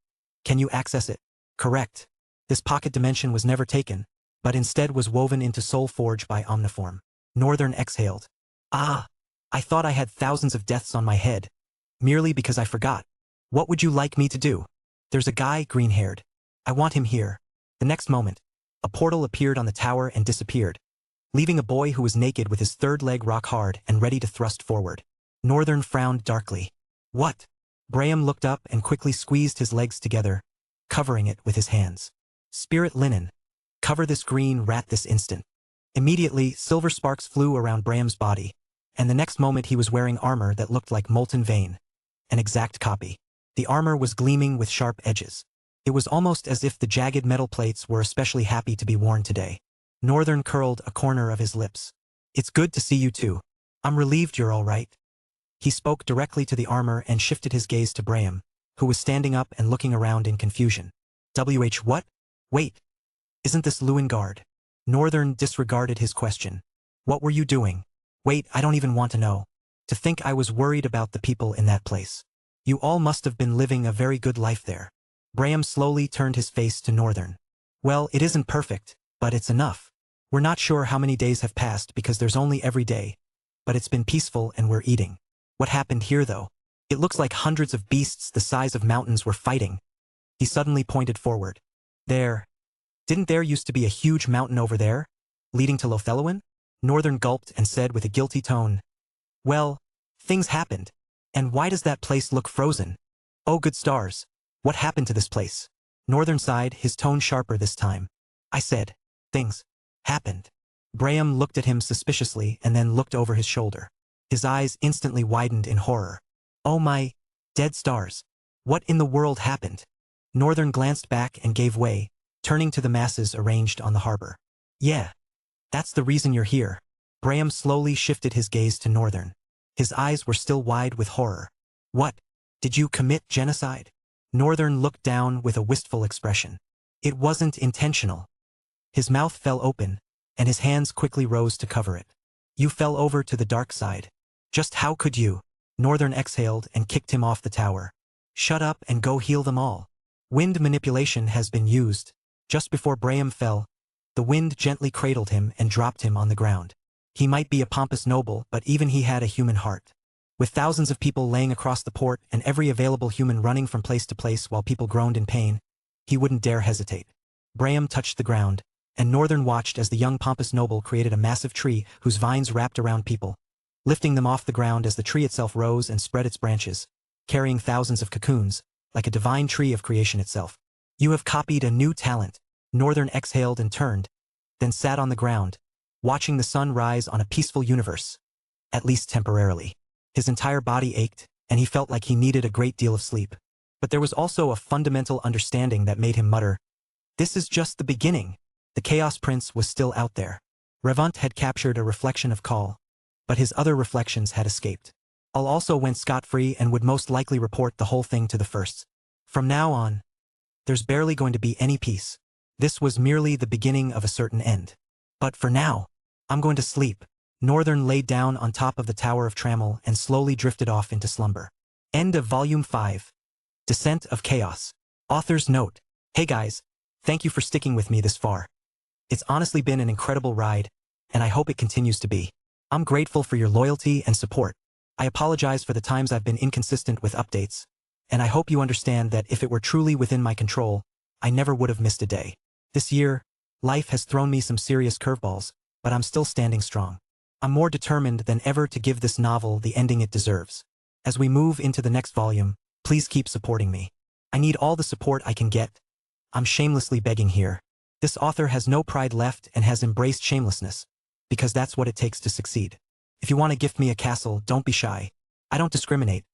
can you access it? Correct. This pocket dimension was never taken, but instead was woven into Soul Forge by Omniform. Northern exhaled. Ah, I thought I had thousands of deaths on my head, merely because I forgot. What would you like me to do? There's a guy, green-haired. I want him here. The next moment, a portal appeared on the tower and disappeared, leaving a boy who was naked with his third leg rock hard and ready to thrust forward. Northern frowned darkly. What? Braham looked up and quickly squeezed his legs together, covering it with his hands. Spirit linen. Cover this green rat this instant. Immediately, silver sparks flew around Braham's body, and the next moment he was wearing armor that looked like molten vein. An exact copy. The armor was gleaming with sharp edges. It was almost as if the jagged metal plates were especially happy to be worn today. Northern curled a corner of his lips. It's good to see you too. I'm relieved you're all right. He spoke directly to the armor and shifted his gaze to Braham, who was standing up and looking around in confusion. What? Wait. Isn't this Lewingard? Northern disregarded his question. What were you doing? Wait, I don't even want to know. To think I was worried about the people in that place. You all must have been living a very good life there. Braham slowly turned his face to Northern. Well, it isn't perfect, but it's enough. We're not sure how many days have passed because there's only every day, but it's been peaceful and we're eating. What happened here though? It looks like hundreds of beasts the size of mountains were fighting. He suddenly pointed forward. There. Didn't there used to be a huge mountain over there, leading to Lotheloin? Northern gulped and said with a guilty tone. Well, things happened. And why does that place look frozen? Oh good stars. What happened to this place? Northern sighed, his tone sharper this time. I said, things happened. Braham looked at him suspiciously and then looked over his shoulder. His eyes instantly widened in horror. Oh my, dead stars. What in the world happened? Northern glanced back and gave way, turning to the masses arranged on the harbor. Yeah. That's the reason you're here. Braham slowly shifted his gaze to Northern. His eyes were still wide with horror. What? Did you commit genocide? Northern looked down with a wistful expression. It wasn't intentional. His mouth fell open, and his hands quickly rose to cover it. You fell over to the dark side. Just how could you? Northern exhaled and kicked him off the tower. Shut up and go heal them all. Wind manipulation has been used. Just before Braham fell, the wind gently cradled him and dropped him on the ground. He might be a pompous noble, but even he had a human heart. With thousands of people laying across the port and every available human running from place to place while people groaned in pain, he wouldn't dare hesitate. Braham touched the ground, and Northern watched as the young pompous noble created a massive tree whose vines wrapped around people, lifting them off the ground as the tree itself rose and spread its branches, carrying thousands of cocoons, like a divine tree of creation itself. You have copied a new talent. Northern exhaled and turned, then sat on the ground, watching the sun rise on a peaceful universe. At least temporarily. His entire body ached, and he felt like he needed a great deal of sleep. But there was also a fundamental understanding that made him mutter, this is just the beginning. The Chaos Prince was still out there. Revant had captured a reflection of Call, but his other reflections had escaped. All also went scot-free and would most likely report the whole thing to the firsts. From now on, there's barely going to be any peace. This was merely the beginning of a certain end. But for now, I'm going to sleep. Northern laid down on top of the Tower of Trammel and slowly drifted off into slumber. End of Volume 5. Descent of Chaos. Author's note. Hey guys, thank you for sticking with me this far. It's honestly been an incredible ride, and I hope it continues to be. I'm grateful for your loyalty and support. I apologize for the times I've been inconsistent with updates, and I hope you understand that if it were truly within my control, I never would have missed a day. This year, life has thrown me some serious curveballs, but I'm still standing strong. I'm more determined than ever to give this novel the ending it deserves. As we move into the next volume, please keep supporting me. I need all the support I can get. I'm shamelessly begging here. This author has no pride left and has embraced shamelessness, because that's what it takes to succeed. If you want to gift me a castle, don't be shy. I don't discriminate.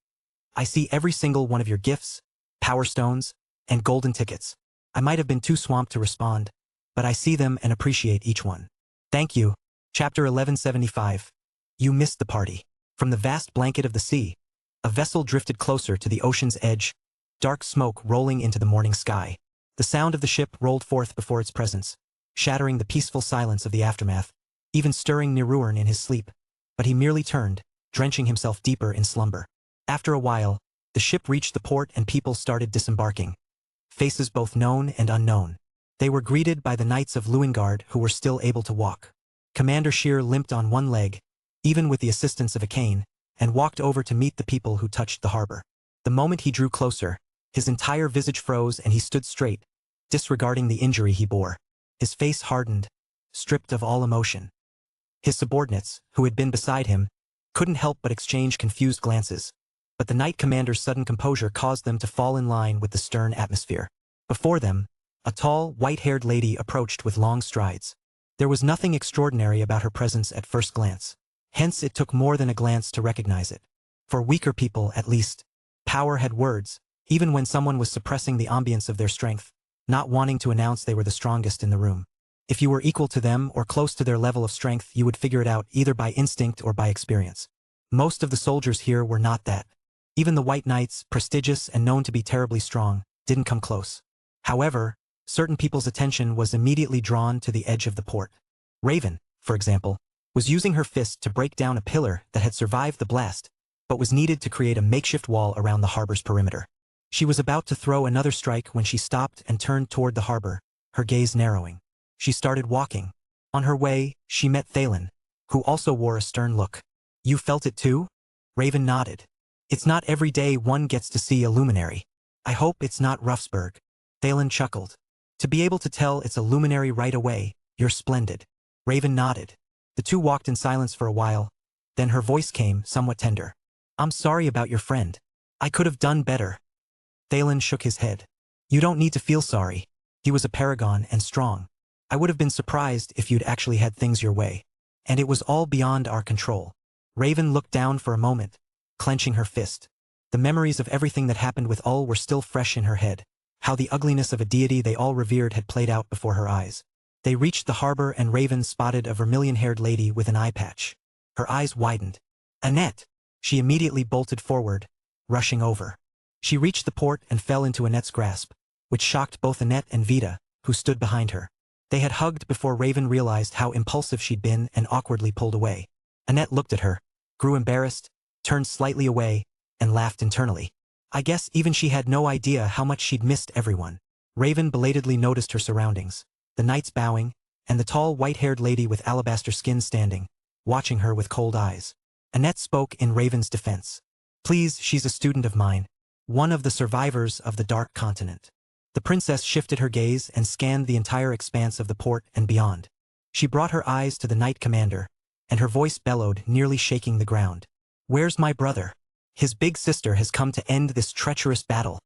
I see every single one of your gifts, power stones, and golden tickets. I might have been too swamped to respond, but I see them and appreciate each one. Thank you. Chapter 1175. You missed the party. From the vast blanket of the sea, a vessel drifted closer to the ocean's edge, dark smoke rolling into the morning sky. The sound of the ship rolled forth before its presence, shattering the peaceful silence of the aftermath, even stirring Niruern in his sleep. But he merely turned, drenching himself deeper in slumber. After a while, the ship reached the port and people started disembarking. Faces both known and unknown. They were greeted by the knights of Luingard who were still able to walk. Commander Shear limped on one leg, even with the assistance of a cane, and walked over to meet the people who touched the harbor. The moment he drew closer, his entire visage froze and he stood straight, disregarding the injury he bore. His face hardened, stripped of all emotion. His subordinates, who had been beside him, couldn't help but exchange confused glances. But the knight commander's sudden composure caused them to fall in line with the stern atmosphere. Before them, a tall, white-haired lady approached with long strides. There was nothing extraordinary about her presence at first glance. Hence it took more than a glance to recognize it. For weaker people, at least, power had words, even when someone was suppressing the ambience of their strength, not wanting to announce they were the strongest in the room. If you were equal to them or close to their level of strength, you would figure it out either by instinct or by experience. Most of the soldiers here were not that. Even the white knights, prestigious and known to be terribly strong, didn't come close. However, certain people's attention was immediately drawn to the edge of the port. Raven, for example, was using her fist to break down a pillar that had survived the blast, but was needed to create a makeshift wall around the harbor's perimeter. She was about to throw another strike when she stopped and turned toward the harbor, her gaze narrowing. She started walking. On her way, she met Thalen, who also wore a stern look. "You felt it too?" Raven nodded. "It's not every day one gets to see a luminary. I hope it's not Ruffsburg." Thalen chuckled. "To be able to tell it's a luminary right away, you're splendid." Raven nodded. The two walked in silence for a while. Then her voice came, somewhat tender. "I'm sorry about your friend. I could have done better." Thalen shook his head. "You don't need to feel sorry. He was a paragon and strong. I would have been surprised if you'd actually had things your way. And it was all beyond our control." Raven looked down for a moment, clenching her fist. The memories of everything that happened with Ul were still fresh in her head. How the ugliness of a deity they all revered had played out before her eyes. They reached the harbor and Raven spotted a vermilion-haired lady with an eye patch. Her eyes widened. "Annette!" She immediately bolted forward, rushing over. She reached the port and fell into Annette's grasp, which shocked both Annette and Vita, who stood behind her. They had hugged before Raven realized how impulsive she'd been and awkwardly pulled away. Annette looked at her, grew embarrassed, turned slightly away, and laughed internally. I guess even she had no idea how much she'd missed everyone. Raven belatedly noticed her surroundings, the knights bowing, and the tall white-haired lady with alabaster skin standing, watching her with cold eyes. Annette spoke in Raven's defense. "Please, she's a student of mine. One of the survivors of the Dark Continent." The princess shifted her gaze and scanned the entire expanse of the port and beyond. She brought her eyes to the knight commander, and her voice bellowed, nearly shaking the ground. "Where's my brother? His big sister has come to end this treacherous battle."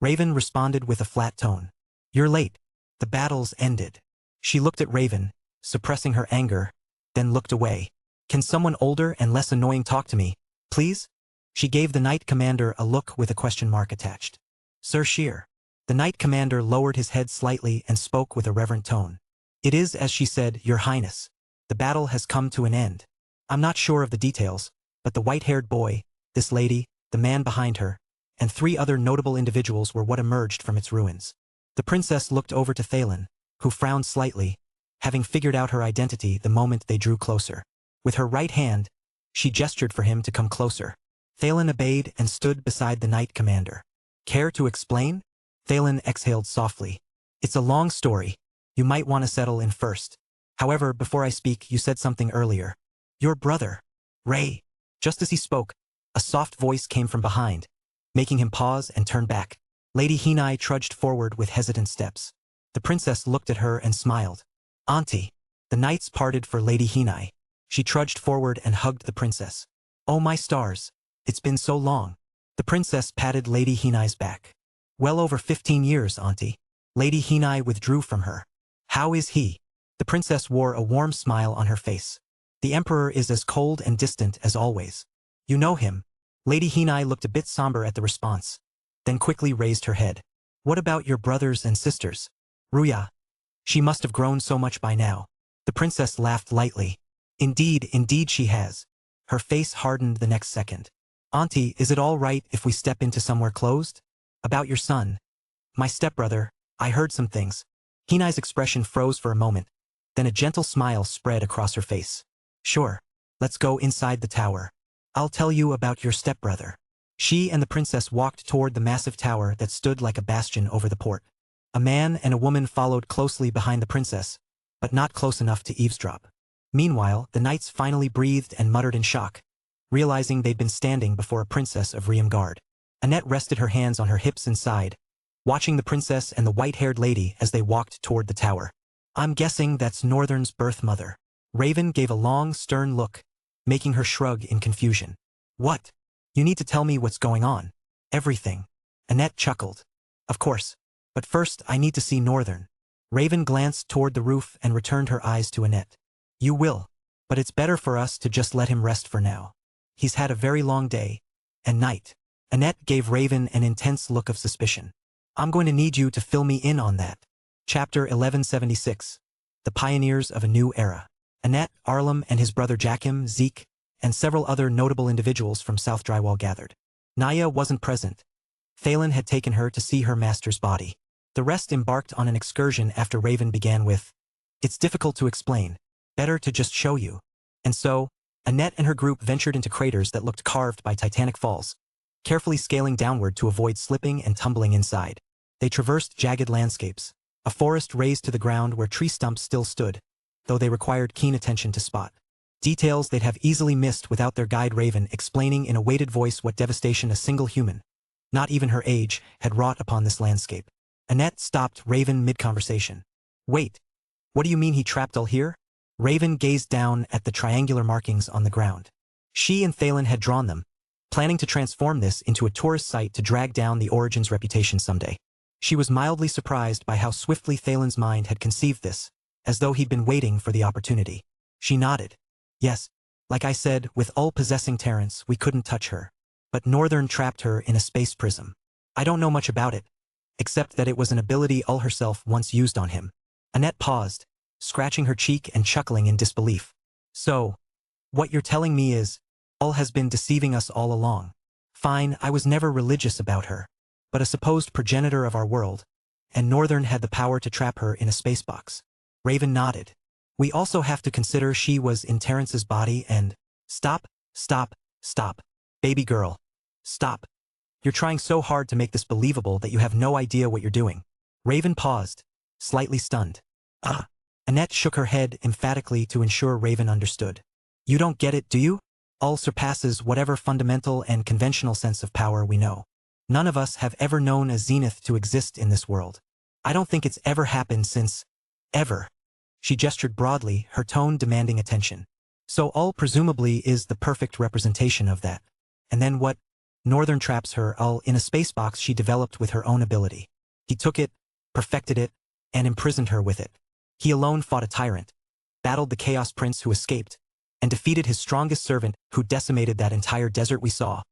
Raven responded with a flat tone. "You're late. The battle's ended." She looked at Raven, suppressing her anger, then looked away. "Can someone older and less annoying talk to me, please?" She gave the knight commander a look with a question mark attached. "Sir Shear." The knight commander lowered his head slightly and spoke with a reverent tone. "It is as she said, Your Highness. The battle has come to an end. I'm not sure of the details, but the white-haired boy, this lady, the man behind her, and 3 other notable individuals were what emerged from its ruins." The princess looked over to Thalen, who frowned slightly, having figured out her identity the moment they drew closer. With her right hand, she gestured for him to come closer. Thalen obeyed and stood beside the knight commander. "Care to explain?" Thalen exhaled softly. "It's a long story. You might want to settle in first. However, before I speak, you said something earlier. Your brother, Ray." Just as he spoke, a soft voice came from behind, making him pause and turn back. Lady Hinai trudged forward with hesitant steps. The princess looked at her and smiled. "Auntie." The knights parted for Lady Hinai. She trudged forward and hugged the princess. "Oh my stars. It's been so long." The princess patted Lady Hinai's back. "Well over 15 years, Auntie." Lady Hinai withdrew from her. "How is he?" The princess wore a warm smile on her face. "The emperor is as cold and distant as always. You know him." Lady Hinai looked a bit somber at the response, then quickly raised her head. "What about your brothers and sisters? Ruya?" She must have grown so much by now. The princess laughed lightly. Indeed she has." Her face hardened the next second. "Auntie, is it all right if we step into somewhere closed?" About your son. My stepbrother. I heard some things. Hinai's expression froze for a moment. Then a gentle smile spread across her face. Sure. Let's go inside the tower. I'll tell you about your stepbrother. She and the princess walked toward the massive tower that stood like a bastion over the port. A man and a woman followed closely behind the princess, but not close enough to eavesdrop. Meanwhile, the knights finally breathed and muttered in shock, realizing they'd been standing before a princess of Guard. Annette rested her hands on her hips and sighed, watching the princess and the white-haired lady as they walked toward the tower. I'm guessing that's Northern's birth mother. Raven gave a long, stern look, making her shrug in confusion. What? You need to tell me what's going on. Everything. Annette chuckled. Of course. But first I need to see Northern. Raven glanced toward the roof and returned her eyes to Annette. You will. But it's better for us to just let him rest for now. He's had a very long day and night. Annette gave Raven an intense look of suspicion. I'm going to need you to fill me in on that. Chapter 1176. The Pioneers of a New Era. Annette, Arlem and his brother Jackim, Zeke, and several other notable individuals from South Drywall gathered. Naya wasn't present. Thalen had taken her to see her master's body. The rest embarked on an excursion after Raven began with, "It's difficult to explain. Better to just show you." And so, Annette and her group ventured into craters that looked carved by titanic falls, carefully scaling downward to avoid slipping and tumbling inside. They traversed jagged landscapes, a forest raised to the ground where tree stumps still stood, though they required keen attention to spot. Details they'd have easily missed without their guide Raven explaining in a weighted voice what devastation a single human, not even her age, had wrought upon this landscape. Annette stopped Raven mid-conversation. Wait, what do you mean he trapped all here? Raven gazed down at the triangular markings on the ground. She and Thalen had drawn them, planning to transform this into a tourist site to drag down the Origin's reputation someday. She was mildly surprised by how swiftly Thalen's mind had conceived this, as though he'd been waiting for the opportunity. She nodded. Yes, like I said, with all-possessing Terrence, we couldn't touch her. But Northern trapped her in a space prism. I don't know much about it, except that it was an ability Ull herself once used on him. Annette paused, scratching her cheek and chuckling in disbelief. So, what you're telling me is, Ull has been deceiving us all along. Fine, I was never religious about her, but a supposed progenitor of our world, and Northern had the power to trap her in a spacebox. Raven nodded. We also have to consider she was in Terrence's body and— Stop, stop, stop. Baby girl. Stop. You're trying so hard to make this believable that you have no idea what you're doing. Raven paused, slightly stunned. Annette shook her head emphatically to ensure Raven understood. You don't get it, do you? Ull surpasses whatever fundamental and conventional sense of power we know. None of us have ever known a zenith to exist in this world. I don't think it's ever happened since— ever. She gestured broadly, her tone demanding attention. So Ull presumably is the perfect representation of that. And then what? Northern traps her Ull in a spacebox she developed with her own ability. He took it, perfected it, and imprisoned her with it. He alone fought a tyrant, battled the Chaos Prince who escaped, and defeated his strongest servant who decimated that entire desert we saw.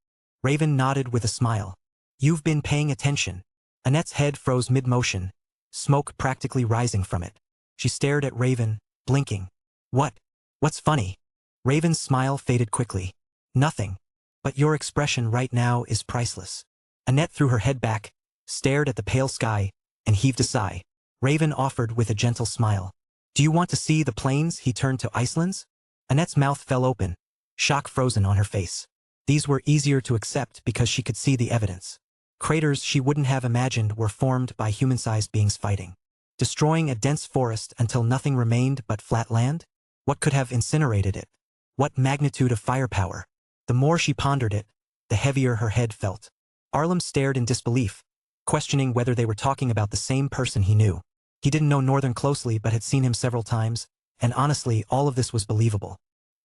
Raven nodded with a smile. You've been paying attention. Annette's head froze mid-motion, smoke practically rising from it. She stared at Raven, blinking. What? What's funny? Raven's smile faded quickly. Nothing. But your expression right now is priceless. Annette threw her head back, stared at the pale sky, and heaved a sigh. Raven offered with a gentle smile. Do you want to see the plains? He turned to Iceland's? Annette's mouth fell open, shock frozen on her face. These were easier to accept because she could see the evidence. Craters she wouldn't have imagined were formed by human-sized beings fighting, destroying a dense forest until nothing remained but flat land? What could have incinerated it? What magnitude of firepower? The more she pondered it, the heavier her head felt. Arlem stared in disbelief, questioning whether they were talking about the same person he knew. He didn't know Northern closely but had seen him several times, and honestly, all of this was believable.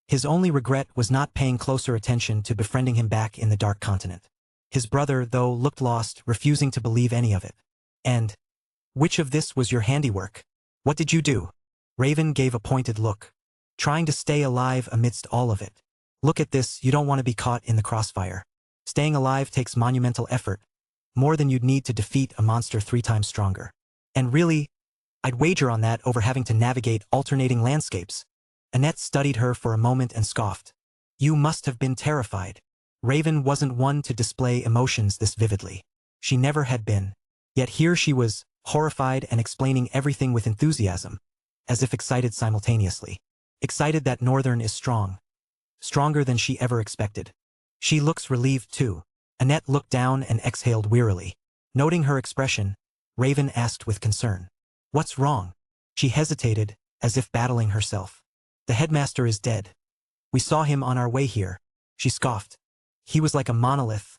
His only regret was not paying closer attention to befriending him back in the Dark Continent. His brother, though, looked lost, refusing to believe any of it. And— which of this was your handiwork? What did you do? Raven gave a pointed look, trying to stay alive amidst all of it. Look at this, you don't want to be caught in the crossfire. Staying alive takes monumental effort, more than you'd need to defeat a monster 3 times stronger. And really, I'd wager on that over having to navigate alternating landscapes. Annette studied her for a moment and scoffed. You must have been terrified. Raven wasn't one to display emotions this vividly. She never had been. Yet here she was, horrified and explaining everything with enthusiasm, as if excited simultaneously. Excited that Northern is strong. Stronger than she ever expected. She looks relieved too. Annette looked down and exhaled wearily. Noting her expression, Raven asked with concern. What's wrong? She hesitated, as if battling herself. The headmaster is dead. We saw him on our way here. She scoffed. He was like a monolith.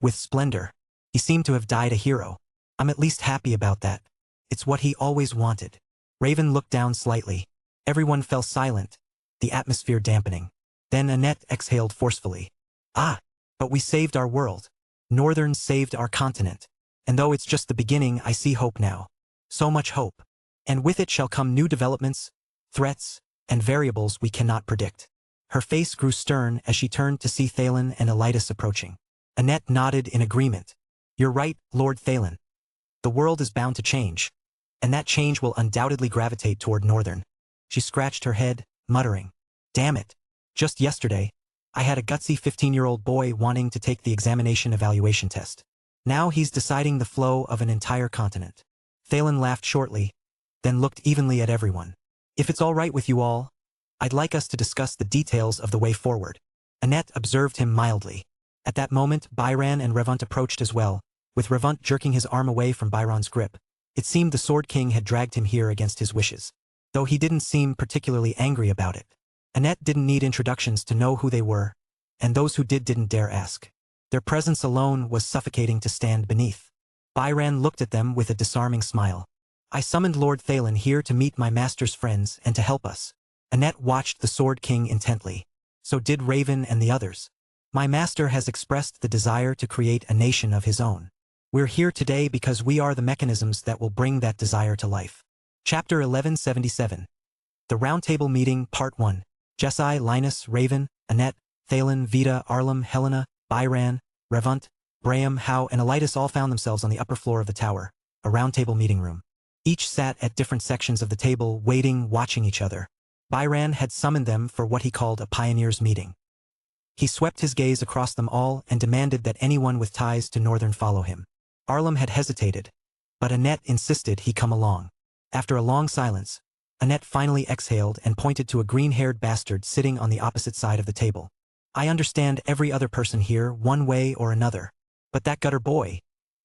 With splendor. He seemed to have died a hero. I'm at least happy about that. It's what he always wanted. Raven looked down slightly. Everyone fell silent, the atmosphere dampening. Then Annette exhaled forcefully. Ah, but we saved our world. Northern saved our continent. And though it's just the beginning, I see hope now. So much hope. And with it shall come new developments, threats, and variables we cannot predict. Her face grew stern as she turned to see Thalen and Elitis approaching. Annette nodded in agreement. You're right, Lord Thalen. The world is bound to change. And that change will undoubtedly gravitate toward Northern. She scratched her head, muttering. Damn it. Just yesterday, I had a gutsy 15-year-old boy wanting to take the examination evaluation test. Now he's deciding the flow of an entire continent. Thalen laughed shortly, then looked evenly at everyone. If it's all right with you all, I'd like us to discuss the details of the way forward. Annette observed him mildly. At that moment, Byron and Revant approached as well, with Revant jerking his arm away from Byron's grip. It seemed the Sword King had dragged him here against his wishes. Though he didn't seem particularly angry about it. Annette didn't need introductions to know who they were, and those who didn't dare ask. Their presence alone was suffocating to stand beneath. Byron looked at them with a disarming smile. I summoned Lord Thalen here to meet my master's friends and to help us. Annette watched the Sword King intently. So did Raven and the others. My master has expressed the desire to create a nation of his own. We're here today because we are the mechanisms that will bring that desire to life. Chapter 1177. The Roundtable Meeting, Part 1. Jessi, Linus, Raven, Annette, Thalen, Vita, Arlem, Helena, Byron, Revant, Braham, Howe, and Elitis all found themselves on the upper floor of the tower, a roundtable meeting room. Each sat at different sections of the table, waiting, watching each other. Byron had summoned them for what he called a pioneers' meeting. He swept his gaze across them all and demanded that anyone with ties to Northern follow him. Arlem had hesitated, but Annette insisted he come along. After a long silence, Annette finally exhaled and pointed to a green-haired bastard sitting on the opposite side of the table. I understand every other person here, one way or another. But that gutter boy,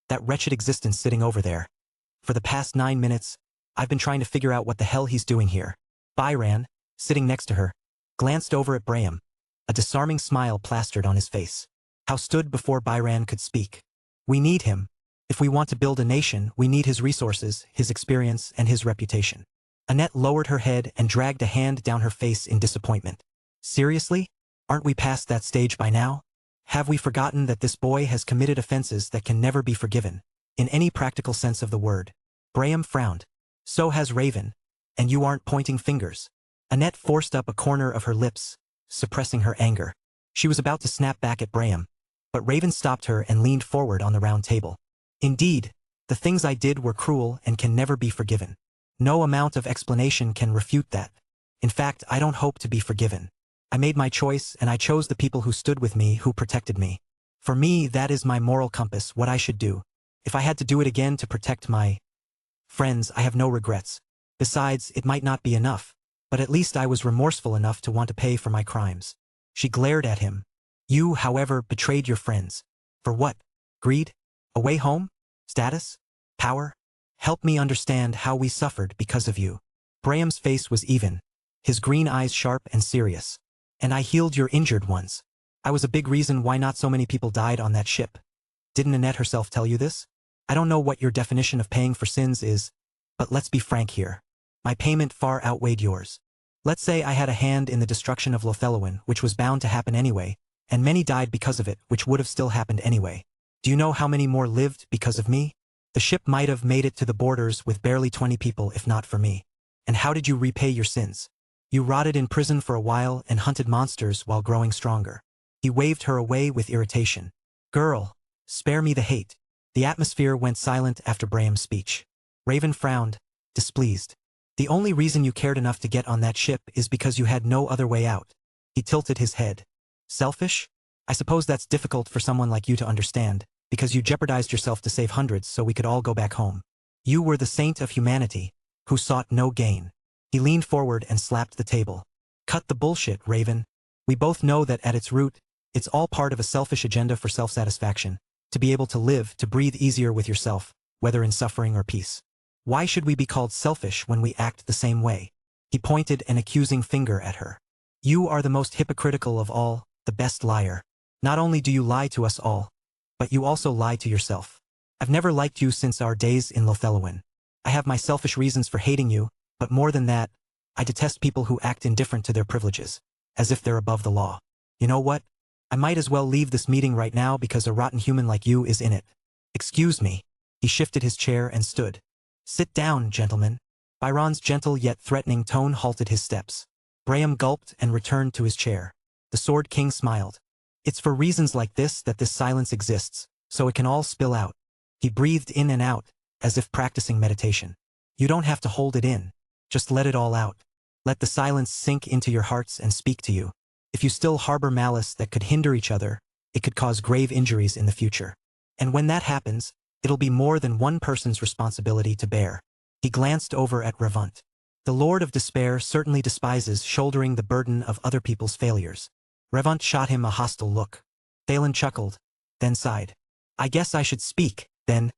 that wretched existence sitting over there. For the past 9 minutes, I've been trying to figure out what the hell he's doing here. Byron, sitting next to her, glanced over at Braham. A disarming smile plastered on his face. Howe stood before Byron could speak. We need him. If we want to build a nation, we need his resources, his experience, and his reputation. Annette lowered her head and dragged a hand down her face in disappointment. Seriously? Aren't we past that stage by now? Have we forgotten that this boy has committed offenses that can never be forgiven, in any practical sense of the word? Braham frowned. So has Raven. And you aren't pointing fingers. Annette forced up a corner of her lips, suppressing her anger. She was about to snap back at Braham, but Raven stopped her and leaned forward on the round table. Indeed, the things I did were cruel and can never be forgiven. No amount of explanation can refute that. In fact, I don't hope to be forgiven. I made my choice and I chose the people who stood with me, who protected me. For me, that is my moral compass, what I should do. If I had to do it again to protect my friends, I have no regrets. Besides, it might not be enough, but at least I was remorseful enough to want to pay for my crimes. She glared at him. You, however, betrayed your friends. For what? Greed? A way home? Status? Power? Help me understand how we suffered because of you. Braham's face was even, his green eyes sharp and serious. And I healed your injured ones. I was a big reason why not so many people died on that ship. Didn't Annette herself tell you this? I don't know what your definition of paying for sins is, but let's be frank here. My payment far outweighed yours. Let's say I had a hand in the destruction of Lothellowen, which was bound to happen anyway, and many died because of it, which would have still happened anyway. Do you know how many more lived because of me? The ship might have made it to the borders with barely 20 people if not for me. And how did you repay your sins? You rotted in prison for a while and hunted monsters while growing stronger. He waved her away with irritation. Girl, spare me the hate. The atmosphere went silent after Braham's speech. Raven frowned, displeased. The only reason you cared enough to get on that ship is because you had no other way out. He tilted his head. Selfish? I suppose that's difficult for someone like you to understand, because you jeopardized yourself to save hundreds so we could all go back home. You were the saint of humanity, who sought no gain. He leaned forward and slapped the table. Cut the bullshit, Raven. We both know that at its root, it's all part of a selfish agenda for self-satisfaction, to be able to live, to breathe easier with yourself, whether in suffering or peace. Why should we be called selfish when we act the same way? He pointed an accusing finger at her. You are the most hypocritical of all, the best liar. Not only do you lie to us all, but you also lie to yourself. I've never liked you since our days in Lothelowin. I have my selfish reasons for hating you, but more than that, I detest people who act indifferent to their privileges, as if they're above the law. You know what? I might as well leave this meeting right now because a rotten human like you is in it. Excuse me. He shifted his chair and stood. Sit down, gentlemen. Byron's gentle yet threatening tone halted his steps. Graham gulped and returned to his chair. The Sword King smiled. It's for reasons like this that this silence exists, so it can all spill out. He breathed in and out, as if practicing meditation. You don't have to hold it in. Just let it all out. Let the silence sink into your hearts and speak to you. If you still harbor malice that could hinder each other, it could cause grave injuries in the future. And when that happens, it'll be more than one person's responsibility to bear. He glanced over at Revant. The Lord of Despair certainly despises shouldering the burden of other people's failures. Revant shot him a hostile look. Thalen chuckled, then sighed. I guess I should speak, then.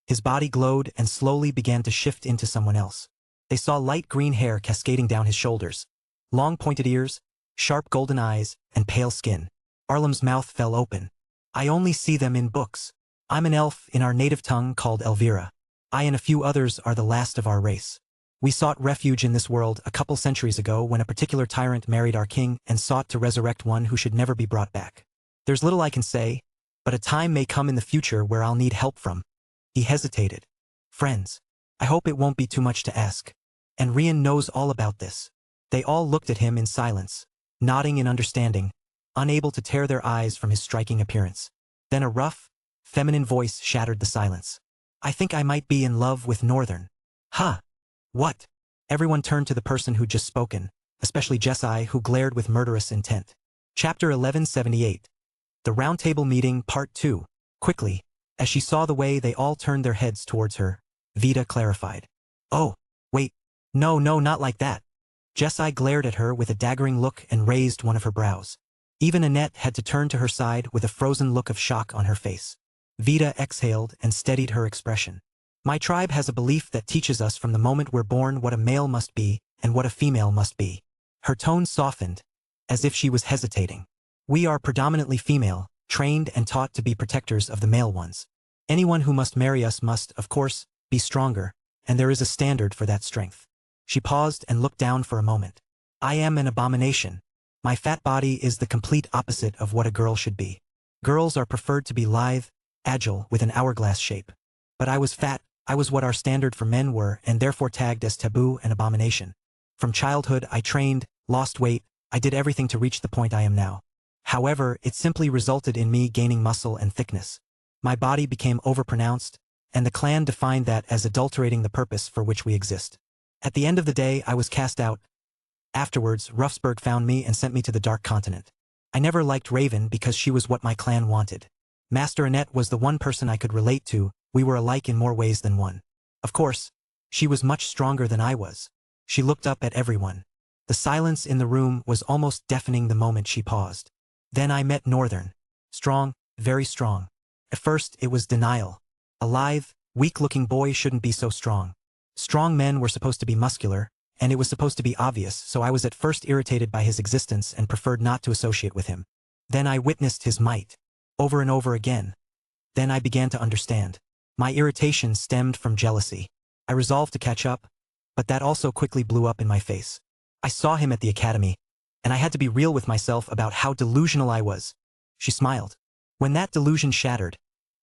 His body glowed and slowly began to shift into someone else. They saw light green hair cascading down his shoulders, long pointed ears, sharp golden eyes, and pale skin. Arlem's mouth fell open. I only see them in books. I'm an elf in our native tongue called Elvira. I and a few others are the last of our race. We sought refuge in this world a couple centuries ago when a particular tyrant married our king and sought to resurrect one who should never be brought back. There's little I can say, but a time may come in the future where I'll need help from. He hesitated. Friends. I hope it won't be too much to ask. And Rian knows all about this. They all looked at him in silence, nodding in understanding, unable to tear their eyes from his striking appearance. Then a rough, feminine voice shattered the silence. I think I might be in love with Northern. Huh? What? Everyone turned to the person who'd just spoken, especially Jessie, who glared with murderous intent. Chapter 1178. The Roundtable Meeting, Part 2. Quickly, as she saw the way they all turned their heads towards her, Vita clarified. Oh, wait. No, not like that. Jessie glared at her with a daggering look and raised one of her brows. Even Annette had to turn to her side with a frozen look of shock on her face. Vita exhaled and steadied her expression. My tribe has a belief that teaches us from the moment we're born what a male must be and what a female must be. Her tone softened, as if she was hesitating. We are predominantly female, trained and taught to be protectors of the male ones. Anyone who must marry us must, of course, be stronger, and there is a standard for that strength. She paused and looked down for a moment. I am an abomination. My fat body is the complete opposite of what a girl should be. Girls are preferred to be lithe, agile, with an hourglass shape. But I was fat, I was what our standard for men were, and therefore tagged as taboo and abomination. From childhood I trained, lost weight, I did everything to reach the point I am now. However, it simply resulted in me gaining muscle and thickness. My body became overpronounced, and the clan defined that as adulterating the purpose for which we exist. At the end of the day, I was cast out. Afterwards, Ruffsburg found me and sent me to the Dark Continent. I never liked Raven because she was what my clan wanted. Master Annette was the one person I could relate to. We were alike in more ways than one. Of course, she was much stronger than I was. She looked up at everyone. The silence in the room was almost deafening the moment she paused. Then I met Northern. Strong, very strong. At first, it was denial. A lithe, weak-looking boy shouldn't be so strong. Strong men were supposed to be muscular, and it was supposed to be obvious, so I was at first irritated by his existence and preferred not to associate with him. Then I witnessed his might, over and over again. Then I began to understand. My irritation stemmed from jealousy. I resolved to catch up, but that also quickly blew up in my face. I saw him at the academy, and I had to be real with myself about how delusional I was. She smiled. When that delusion shattered,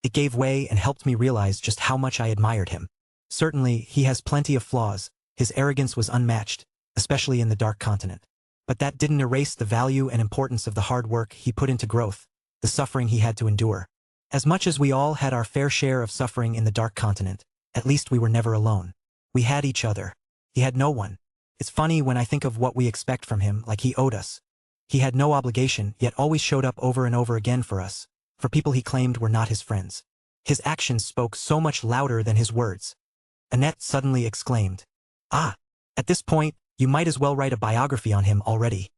it gave way and helped me realize just how much I admired him. Certainly, he has plenty of flaws. His arrogance was unmatched, especially in the Dark Continent. But that didn't erase the value and importance of the hard work he put into growth, the suffering he had to endure. As much as we all had our fair share of suffering in the Dark Continent, at least we were never alone. We had each other. He had no one. It's funny when I think of what we expect from him, like he owed us. He had no obligation, yet always showed up over and over again for us, for people he claimed were not his friends. His actions spoke so much louder than his words. Annette suddenly exclaimed. Ah! At this point, you might as well write a biography on him already.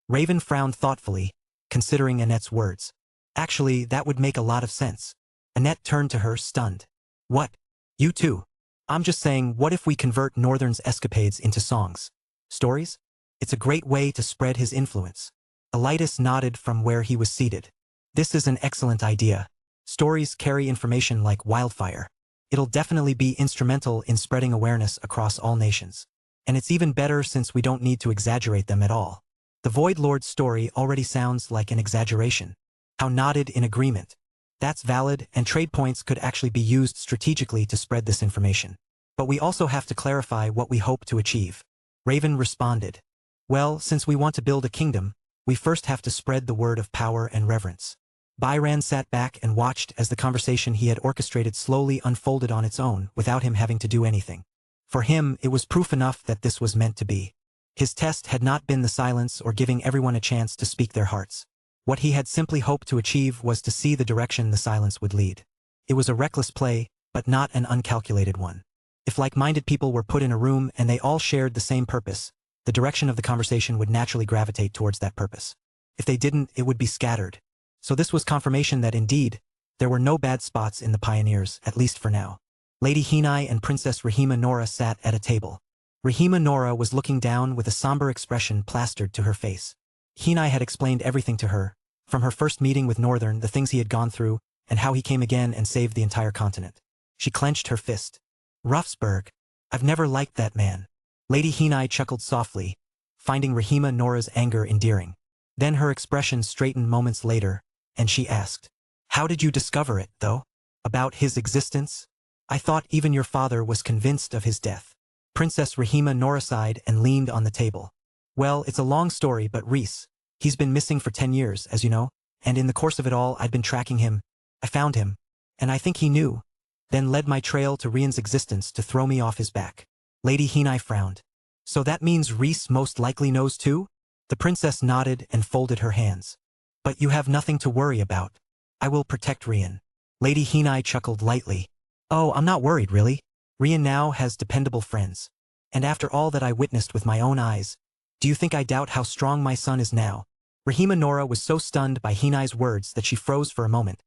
Raven frowned thoughtfully, considering Annette's words. Actually, that would make a lot of sense. Annette turned to her, stunned. What? You too? I'm just saying, what if we convert Northern's escapades into songs? Stories? It's a great way to spread his influence. Elitis nodded from where he was seated. This is an excellent idea. Stories carry information like wildfire. It'll definitely be instrumental in spreading awareness across all nations. And it's even better since we don't need to exaggerate them at all. The Void Lord's story already sounds like an exaggeration. Howe nodded in agreement. That's valid, and trade points could actually be used strategically to spread this information. But we also have to clarify what we hope to achieve. Raven responded. Well, since we want to build a kingdom, we first have to spread the word of power and reverence. Byran sat back and watched as the conversation he had orchestrated slowly unfolded on its own without him having to do anything. For him, it was proof enough that this was meant to be. His test had not been the silence or giving everyone a chance to speak their hearts. What he had simply hoped to achieve was to see the direction the silence would lead. It was a reckless play, but not an uncalculated one. If like-minded people were put in a room and they all shared the same purpose, the direction of the conversation would naturally gravitate towards that purpose. If they didn't, it would be scattered. So this was confirmation that indeed, there were no bad spots in the pioneers, at least for now. Lady Hinai and Princess Rahima Nora sat at a table. Rahima Nora was looking down with a somber expression plastered to her face. Hinai had explained everything to her, from her first meeting with Northern, the things he had gone through, and how he came again and saved the entire continent. She clenched her fist. Ruffsburg, I've never liked that man. Lady Hinai chuckled softly, finding Rahima Nora's anger endearing. Then her expression straightened moments later, and she asked, How did you discover it, though? About his existence? I thought even your father was convinced of his death. Princess Rahima Nora sighed and leaned on the table. Well, it's a long story, but Reese, he's been missing for 10 years, as you know, and in the course of it all I'd been tracking him. I found him, and I think he knew, then led my trail to Rian's existence to throw me off his back. Lady Hinai frowned. So that means Reese most likely knows too? The princess nodded and folded her hands. But you have nothing to worry about. I will protect Rian. Lady Hinai chuckled lightly. Oh, I'm not worried, really. Rian now has dependable friends. And after all that I witnessed with my own eyes, do you think I doubt how strong my son is now? Rahima Nora was so stunned by Hinai's words that she froze for a moment,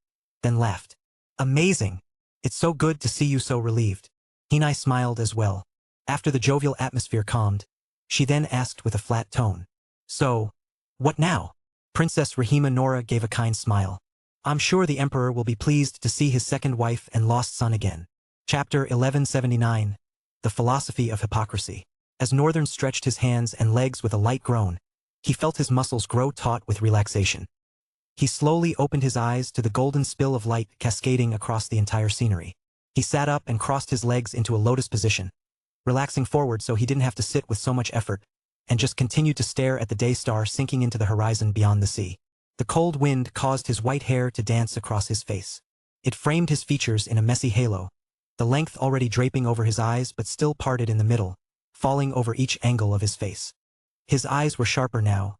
then laughed. Amazing! It's so good to see you so relieved. Hinai smiled as well. After the jovial atmosphere calmed, she then asked with a flat tone. So, what now? Princess Rahima Nora gave a kind smile. I'm sure the Emperor will be pleased to see his second wife and lost son again. Chapter 1179. The Philosophy of Hypocrisy. As Northern stretched his hands and legs with a light groan, he felt his muscles grow taut with relaxation. He slowly opened his eyes to the golden spill of light cascading across the entire scenery. He sat up and crossed his legs into a lotus position, relaxing forward so he didn't have to sit with so much effort, and just continued to stare at the day star sinking into the horizon beyond the sea. The cold wind caused his white hair to dance across his face. It framed his features in a messy halo, the length already draping over his eyes but still parted in the middle, falling over each angle of his face. His eyes were sharper now,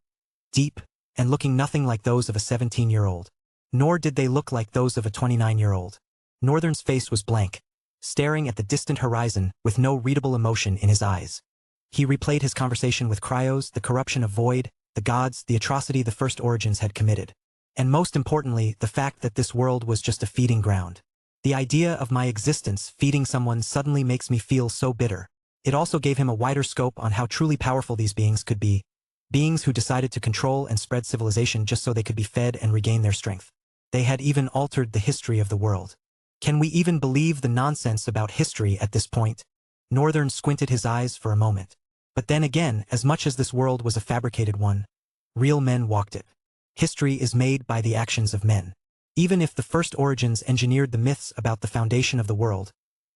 deep, and looking nothing like those of a 17-year-old. Nor did they look like those of a 29-year-old. Northern's face was blank, staring at the distant horizon with no readable emotion in his eyes. He replayed his conversation with Cryos, the corruption of Void, the gods, the atrocity the First Origins had committed. And most importantly, the fact that this world was just a feeding ground. The idea of my existence feeding someone suddenly makes me feel so bitter. It also gave him a wider scope on how truly powerful these beings could be. Beings who decided to control and spread civilization just so they could be fed and regain their strength. They had even altered the history of the world. Can we even believe the nonsense about history at this point? Northern squinted his eyes for a moment. But then again, as much as this world was a fabricated one, real men walked it. History is made by the actions of men. Even if the First Origins engineered the myths about the foundation of the world,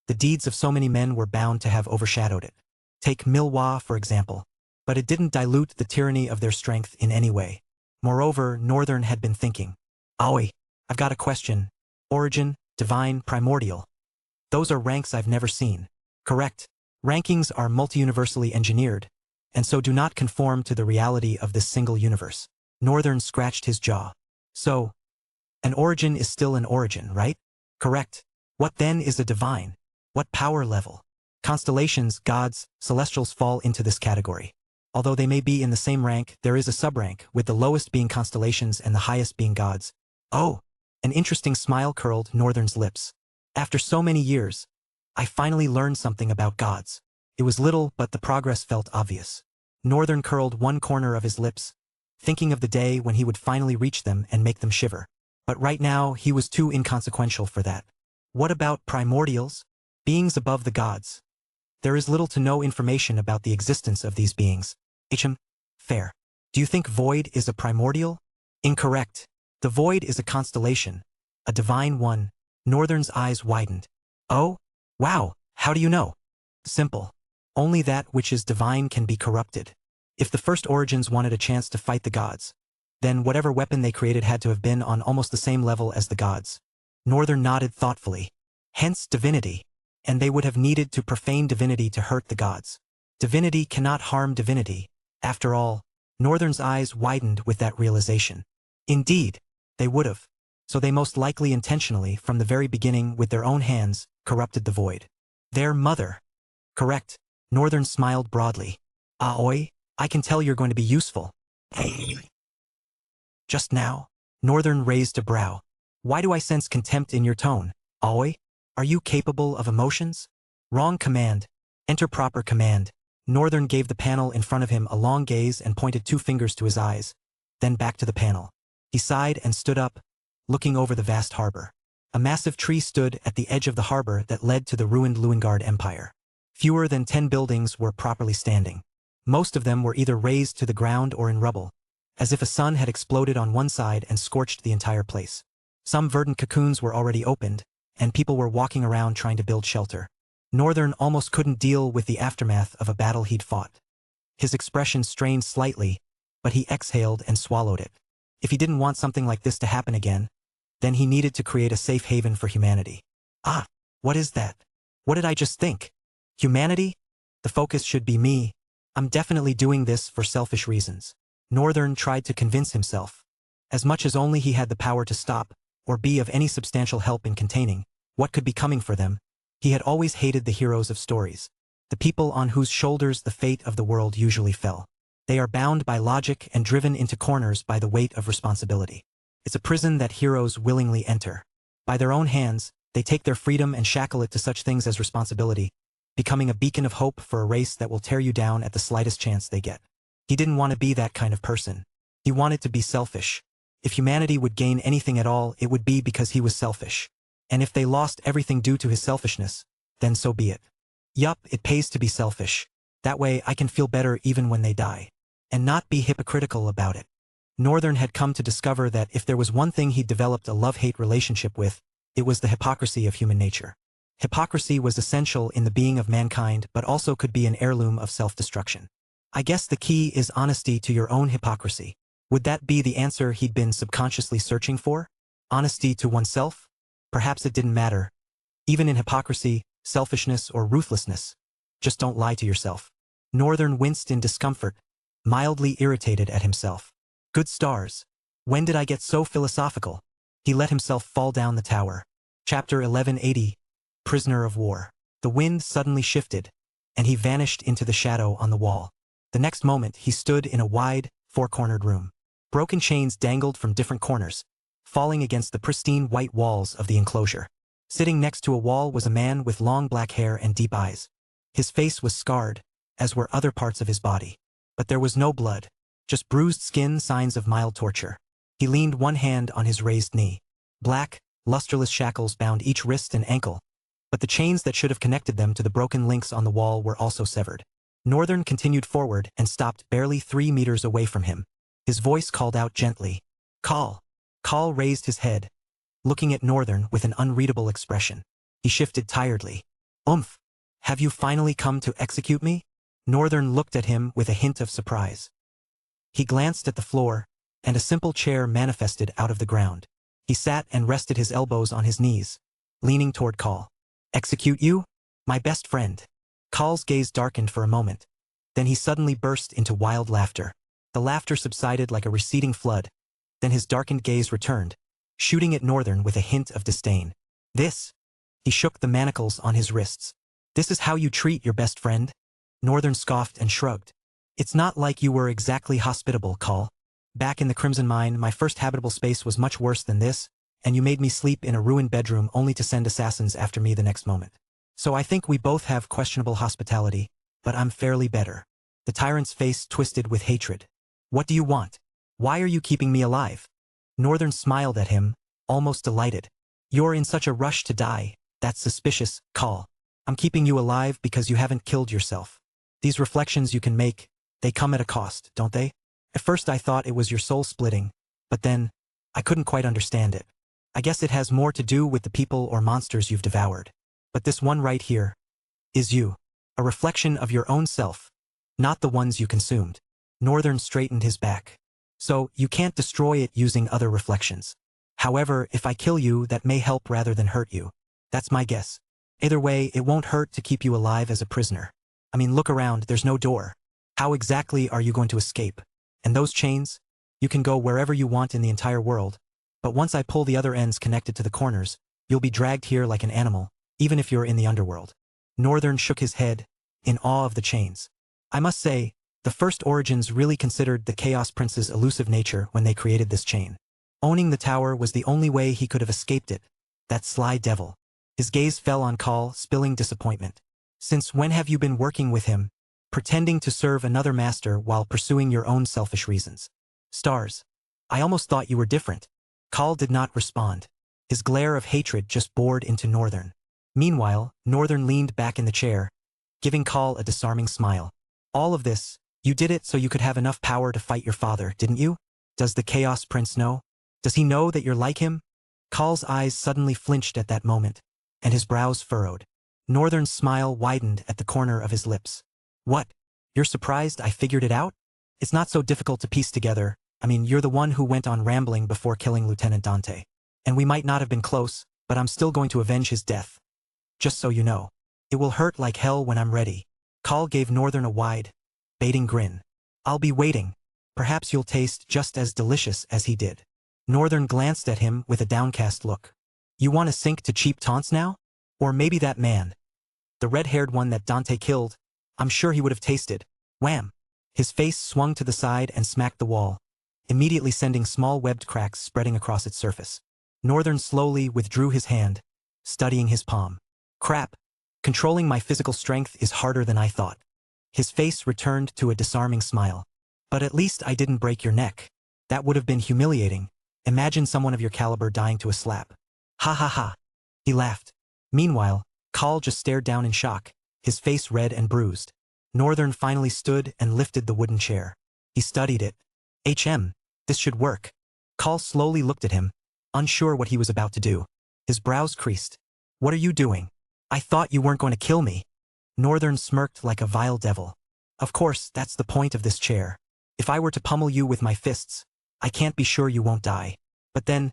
the deeds of so many men were bound to have overshadowed it. Take Milwa, for example. But it didn't dilute the tyranny of their strength in any way. Moreover, Northern had been thinking. Aoi, I've got a question. Origin, divine, primordial. Those are ranks I've never seen. Correct. Rankings are multi-universally engineered, and so do not conform to the reality of this single universe. Northern scratched his jaw. So, an origin is still an origin, right? Correct. What then is a divine? What power level? Constellations, gods, celestials fall into this category. Although they may be in the same rank, there is a sub-rank, with the lowest being constellations and the highest being gods. Oh! An interesting smile curled Northern's lips. After so many years, I finally learned something about gods. It was little, but the progress felt obvious. Northern curled one corner of his lips, thinking of the day when he would finally reach them and make them shiver. But right now, he was too inconsequential for that. What about primordials? Beings above the gods. There is little to no information about the existence of these beings. Fair. Do you think Void is a primordial? Incorrect. The Void is a constellation. A divine one. Northern's eyes widened. Oh? Wow, how do you know? Simple. Only that which is divine can be corrupted. If the first origins wanted a chance to fight the gods, then whatever weapon they created had to have been on almost the same level as the gods. Northern nodded thoughtfully. Hence divinity. And they would have needed to profane divinity to hurt the gods. Divinity cannot harm divinity. After all, Northern's eyes widened with that realization. Indeed, they would have. So they most likely intentionally, from the very beginning, with their own hands, corrupted the Void. Their mother. Correct. Northern smiled broadly. Aoi, I can tell you're going to be useful. Just now? Northern raised a brow. Why do I sense contempt in your tone? Aoi? Are you capable of emotions? Wrong command. Enter proper command. Northern gave the panel in front of him a long gaze and pointed 2 fingers to his eyes, then back to the panel. He sighed and stood up, looking over the vast harbor. A massive tree stood at the edge of the harbor that led to the ruined Luengard Empire. Fewer than 10 buildings were properly standing. Most of them were either razed to the ground or in rubble, as if a sun had exploded on one side and scorched the entire place. Some verdant cocoons were already opened, and people were walking around trying to build shelter. Northern almost couldn't deal with the aftermath of a battle he'd fought. His expression strained slightly, but he exhaled and swallowed it. If he didn't want something like this to happen again, then he needed to create a safe haven for humanity. Ah, what is that? What did I just think? Humanity? The focus should be me. I'm definitely doing this for selfish reasons. Northern tried to convince himself. As much as only he had the power to stop, or be of any substantial help in containing what could be coming for them, he had always hated the heroes of stories, the people on whose shoulders the fate of the world usually fell. They are bound by logic and driven into corners by the weight of responsibility. It's a prison that heroes willingly enter. By their own hands, they take their freedom and shackle it to such things as responsibility, becoming a beacon of hope for a race that will tear you down at the slightest chance they get. He didn't want to be that kind of person. He wanted to be selfish. If humanity would gain anything at all, it would be because he was selfish. And if they lost everything due to his selfishness, then so be it. Yup, it pays to be selfish. That way I can feel better even when they die. And not be hypocritical about it. Northern had come to discover that if there was one thing he'd developed a love-hate relationship with, it was the hypocrisy of human nature. Hypocrisy was essential in the being of mankind, but also could be an heirloom of self-destruction. I guess the key is honesty to your own hypocrisy. Would that be the answer he'd been subconsciously searching for? Honesty to oneself? Perhaps it didn't matter. Even in hypocrisy, selfishness, or ruthlessness. Just don't lie to yourself. Northern winced in discomfort, mildly irritated at himself. Good stars. When did I get so philosophical? He let himself fall down the tower. Chapter 1180. Prisoner of War. The wind suddenly shifted, and he vanished into the shadow on the wall. The next moment he stood in a wide, four-cornered room. Broken chains dangled from different corners, falling against the pristine white walls of the enclosure. Sitting next to a wall was a man with long black hair and deep eyes. His face was scarred, as were other parts of his body. But there was no blood, just bruised skin, signs of mild torture. He leaned one hand on his raised knee. Black, lusterless shackles bound each wrist and ankle, but the chains that should have connected them to the broken links on the wall were also severed. Northern continued forward and stopped barely 3 meters away from him. His voice called out gently. Call. Call raised his head, looking at Northern with an unreadable expression. He shifted tiredly. Have you finally come to execute me? Northern looked at him with a hint of surprise. He glanced at the floor, and a simple chair manifested out of the ground. He sat and rested his elbows on his knees, leaning toward Call. Execute you? My best friend. Call's gaze darkened for a moment. Then he suddenly burst into wild laughter. The laughter subsided like a receding flood. Then his darkened gaze returned, shooting at Northern with a hint of disdain. This He shook the manacles on his wrists. This is how you treat your best friend? Northern scoffed and shrugged. It's not like you were exactly hospitable, Call. Back in the Crimson Mine, my first habitable space was much worse than this, and you made me sleep in a ruined bedroom only to send assassins after me the next moment. So I think we both have questionable hospitality, but I'm fairly better. The tyrant's face twisted with hatred. What do you want? Why are you keeping me alive? Northern smiled at him, almost delighted. You're in such a rush to die. That's suspicious, Call. I'm keeping you alive because you haven't killed yourself. These reflections you can make, they come at a cost, don't they? At first I thought it was your soul splitting, but then, I couldn't quite understand it. I guess it has more to do with the people or monsters you've devoured. But this one right here is you. A reflection of your own self, not the ones you consumed. Northern straightened his back. So, you can't destroy it using other reflections. However, if I kill you, that may help rather than hurt you. That's my guess. Either way, it won't hurt to keep you alive as a prisoner. I mean, look around, there's no door. How exactly are you going to escape? And those chains? You can go wherever you want in the entire world. But once I pull the other ends connected to the corners, you'll be dragged here like an animal, even if you're in the underworld. Northern shook his head, in awe of the chains. I must say, the first Origins really considered the Chaos Prince's elusive nature when they created this chain. Owning the tower was the only way he could have escaped it. That sly devil. His gaze fell on Call, spilling disappointment. Since when have you been working with him, pretending to serve another master while pursuing your own selfish reasons? Stars. I almost thought you were different. Call did not respond. His glare of hatred just bored into Northern. Meanwhile, Northern leaned back in the chair, giving Call a disarming smile. All of this, you did it so you could have enough power to fight your father, didn't you? Does the Chaos Prince know? Does he know that you're like him? Call's eyes suddenly flinched at that moment, and his brows furrowed. Northern's smile widened at the corner of his lips. What? You're surprised I figured it out? It's not so difficult to piece together. I mean, you're the one who went on rambling before killing Lieutenant Dante. And we might not have been close, but I'm still going to avenge his death. Just so you know. It will hurt like hell when I'm ready. Call gave Northern a wide, baiting grin. I'll be waiting. Perhaps you'll taste just as delicious as he did. Northern glanced at him with a downcast look. You want to sink to cheap taunts now? Or maybe that man. The red-haired one that Dante killed. I'm sure he would have tasted. Wham! His face swung to the side and smacked the wall, immediately sending small webbed cracks spreading across its surface. Northern slowly withdrew his hand, studying his palm. Crap. Controlling my physical strength is harder than I thought. His face returned to a disarming smile. But at least I didn't break your neck. That would have been humiliating. Imagine someone of your caliber dying to a slap. Ha ha ha. He laughed. Meanwhile, Call just stared down in shock, his face red and bruised. Northern finally stood and lifted the wooden chair. He studied it. This should work. Call slowly looked at him, unsure what he was about to do. His brows creased. What are you doing? I thought you weren't going to kill me. Northern smirked like a vile devil. Of course, that's the point of this chair. If I were to pummel you with my fists, I can't be sure you won't die. But then,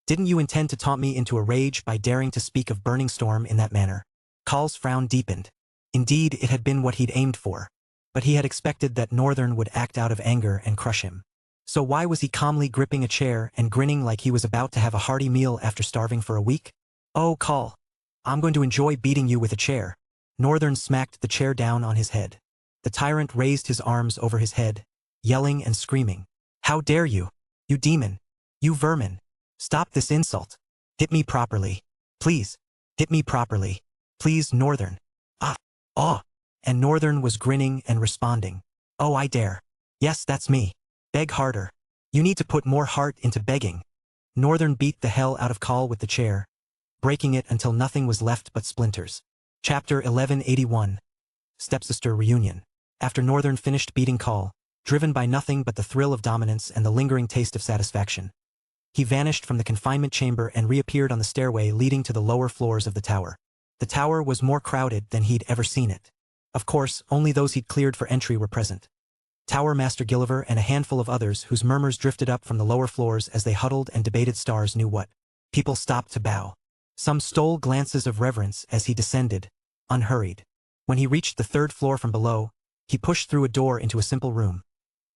didn't you intend to taunt me into a rage by daring to speak of Burning Storm in that manner? Call's frown deepened. Indeed, it had been what he'd aimed for. But he had expected that Northern would act out of anger and crush him. So why was he calmly gripping a chair and grinning like he was about to have a hearty meal after starving for a week? Oh, Call. I'm going to enjoy beating you with a chair. Northern smacked the chair down on his head. The tyrant raised his arms over his head, yelling and screaming. How dare you? You demon. You vermin. Stop this insult. Hit me properly. Please. Hit me properly. Please, Northern. Ah. And Northern was grinning and responding. Oh, I dare. Yes, that's me. Beg harder. You need to put more heart into begging. Northern beat the hell out of Call with the chair, breaking it until nothing was left but splinters. Chapter 1181. Stepsister Reunion. After Northern finished beating Call, driven by nothing but the thrill of dominance and the lingering taste of satisfaction, he vanished from the confinement chamber and reappeared on the stairway leading to the lower floors of the tower. The tower was more crowded than he'd ever seen it. Of course, only those he'd cleared for entry were present. Tower Master Gilliver and a handful of others whose murmurs drifted up from the lower floors as they huddled and debated stars knew what. People stopped to bow. Some stole glances of reverence as he descended, unhurried. When he reached the third floor from below, he pushed through a door into a simple room.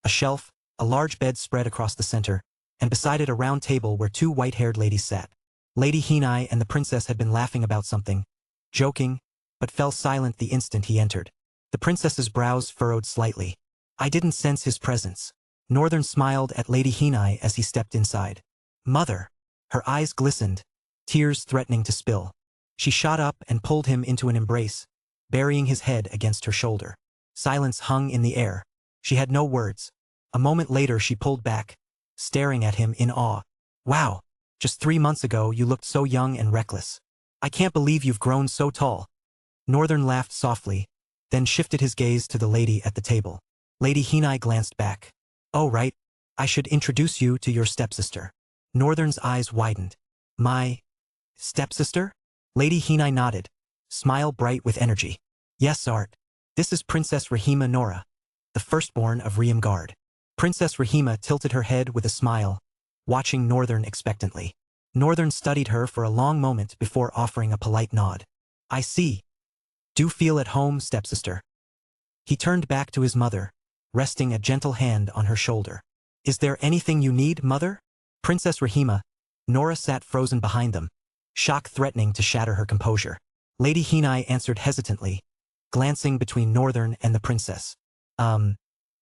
A shelf, a large bed spread across the center, and beside it a round table where two white-haired ladies sat. Lady Hinai and the princess had been laughing about something, joking, but fell silent the instant he entered. The princess's brows furrowed slightly. I didn't sense his presence. Northern smiled at Lady Hinai as he stepped inside. Mother! Her eyes glistened, tears threatening to spill. She shot up and pulled him into an embrace, burying his head against her shoulder. Silence hung in the air. She had no words. A moment later she pulled back, staring at him in awe. Wow! Just 3 months ago you looked so young and reckless. I can't believe you've grown so tall. Northern laughed softly, then shifted his gaze to the lady at the table. Lady Hinai glanced back. Oh right, I should introduce you to your stepsister. Northern's eyes widened. My stepsister? Lady Hinai nodded, smile bright with energy. Yes, Art. This is Princess Rahima Nora, the firstborn of Riamgard. Princess Rahima tilted her head with a smile, watching Northern expectantly. Northern studied her for a long moment before offering a polite nod. I see. Do feel at home, stepsister. He turned back to his mother, resting a gentle hand on her shoulder. Is there anything you need, mother? Princess Rahima. Nora sat frozen behind them, shock threatening to shatter her composure. Lady Hinai answered hesitantly, glancing between Northern and the princess.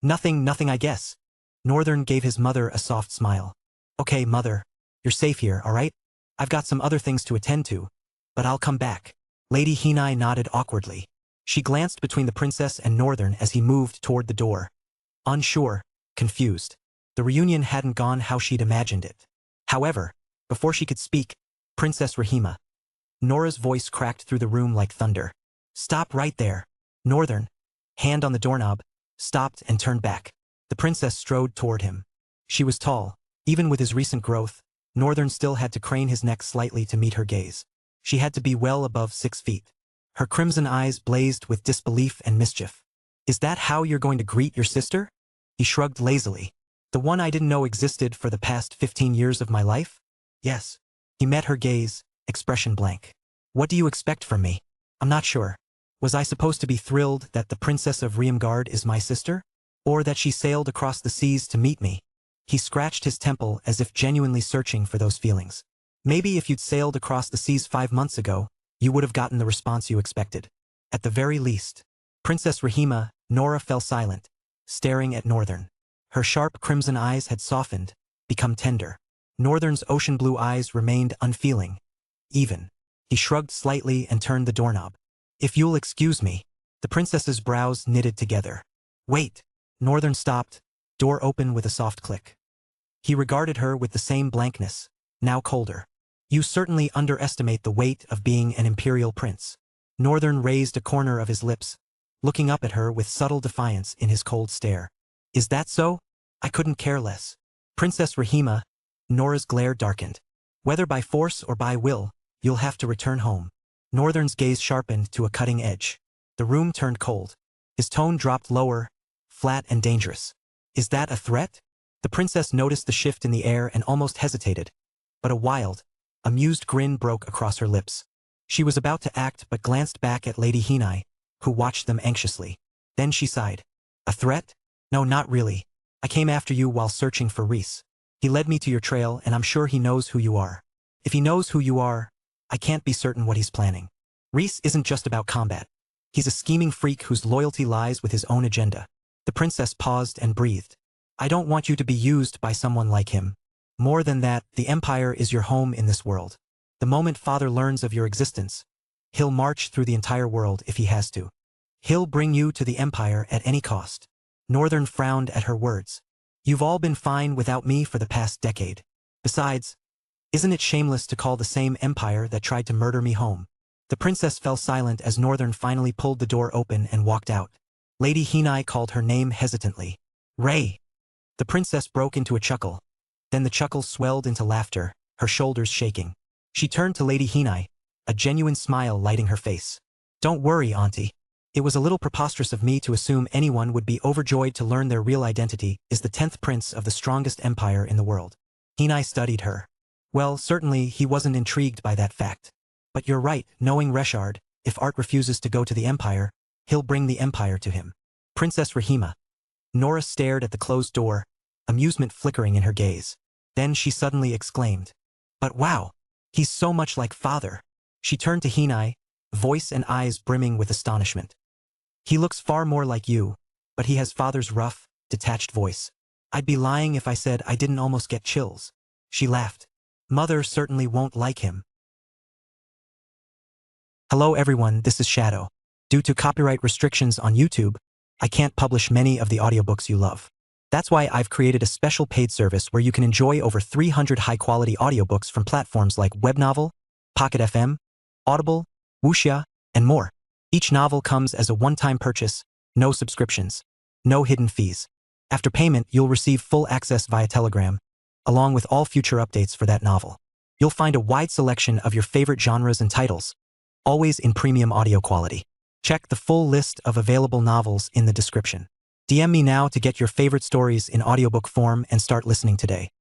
Nothing I guess. Northern gave his mother a soft smile. Okay, mother. You're safe here, all right? I've got some other things to attend to, but I'll come back. Lady Hinai nodded awkwardly. She glanced between the princess and Northern as he moved toward the door. Unsure, confused. The reunion hadn't gone how she'd imagined it. However, before she could speak, Princess Rahima. Nora's voice cracked through the room like thunder. Stop right there. Northern, hand on the doorknob, stopped and turned back. The princess strode toward him. She was tall. Even with his recent growth, Northern still had to crane his neck slightly to meet her gaze. She had to be well above 6 feet. Her crimson eyes blazed with disbelief and mischief. Is that how you're going to greet your sister? He shrugged lazily. The one I didn't know existed for the past 15 years of my life? Yes. He met her gaze, expression blank. What do you expect from me? I'm not sure. Was I supposed to be thrilled that the Princess of Riamgard is my sister? Or that she sailed across the seas to meet me? He scratched his temple as if genuinely searching for those feelings. Maybe if you'd sailed across the seas 5 months ago, you would have gotten the response you expected. At the very least. Princess Rahima, Nora fell silent, staring at Northern. Her sharp crimson eyes had softened, become tender. Northern's ocean blue eyes remained unfeeling. Even. He shrugged slightly and turned the doorknob. If you'll excuse me. The princess's brows knitted together. Wait. Northern stopped, door open with a soft click. He regarded her with the same blankness, now colder. You certainly underestimate the weight of being an imperial prince. Northern raised a corner of his lips, looking up at her with subtle defiance in his cold stare. Is that so? I couldn't care less. Princess Rahima. Nora's glare darkened. Whether by force or by will, you'll have to return home. Northern's gaze sharpened to a cutting edge. The room turned cold. His tone dropped lower, flat and dangerous. Is that a threat? The princess noticed the shift in the air and almost hesitated. But a wild, amused grin broke across her lips. She was about to act but glanced back at Lady Hinai, who watched them anxiously. Then she sighed. A threat? No, not really. I came after you while searching for Reese. He led me to your trail and I'm sure he knows who you are. If he knows who you are, I can't be certain what he's planning. Reese isn't just about combat. He's a scheming freak whose loyalty lies with his own agenda. The princess paused and breathed. I don't want you to be used by someone like him. More than that, the Empire is your home in this world. The moment Father learns of your existence, he'll march through the entire world if he has to. He'll bring you to the Empire at any cost. Northern frowned at her words. You've all been fine without me for the past decade. Besides, isn't it shameless to call the same Empire that tried to murder me home? The princess fell silent as Northern finally pulled the door open and walked out. Lady Hinai called her name hesitantly. Ray! The princess broke into a chuckle. Then the chuckle swelled into laughter, her shoulders shaking. She turned to Lady Hinai, a genuine smile lighting her face. Don't worry, Auntie. It was a little preposterous of me to assume anyone would be overjoyed to learn their real identity is the 10th prince of the strongest empire in the world. Hinai studied her. Well, certainly he wasn't intrigued by that fact. But you're right, knowing Reshard, if Art refuses to go to the Empire, he'll bring the Empire to him. Princess Rahima. Nora stared at the closed door, amusement flickering in her gaze. Then she suddenly exclaimed. But wow! He's so much like father. She turned to Hinai, voice and eyes brimming with astonishment. He looks far more like you, but he has father's rough, detached voice. I'd be lying if I said I didn't almost get chills. She laughed. Mother certainly won't like him. Hello everyone, this is Shadow. Due to copyright restrictions on YouTube, I can't publish many of the audiobooks you love. That's why I've created a special paid service where you can enjoy over 300 high-quality audiobooks from platforms like Webnovel, Pocket FM, Audible, Wuxia, and more. Each novel comes as a one-time purchase, no subscriptions, no hidden fees. After payment, you'll receive full access via Telegram, along with all future updates for that novel. You'll find a wide selection of your favorite genres and titles, always in premium audio quality. Check the full list of available novels in the description. DM me now to get your favorite stories in audiobook form and start listening today.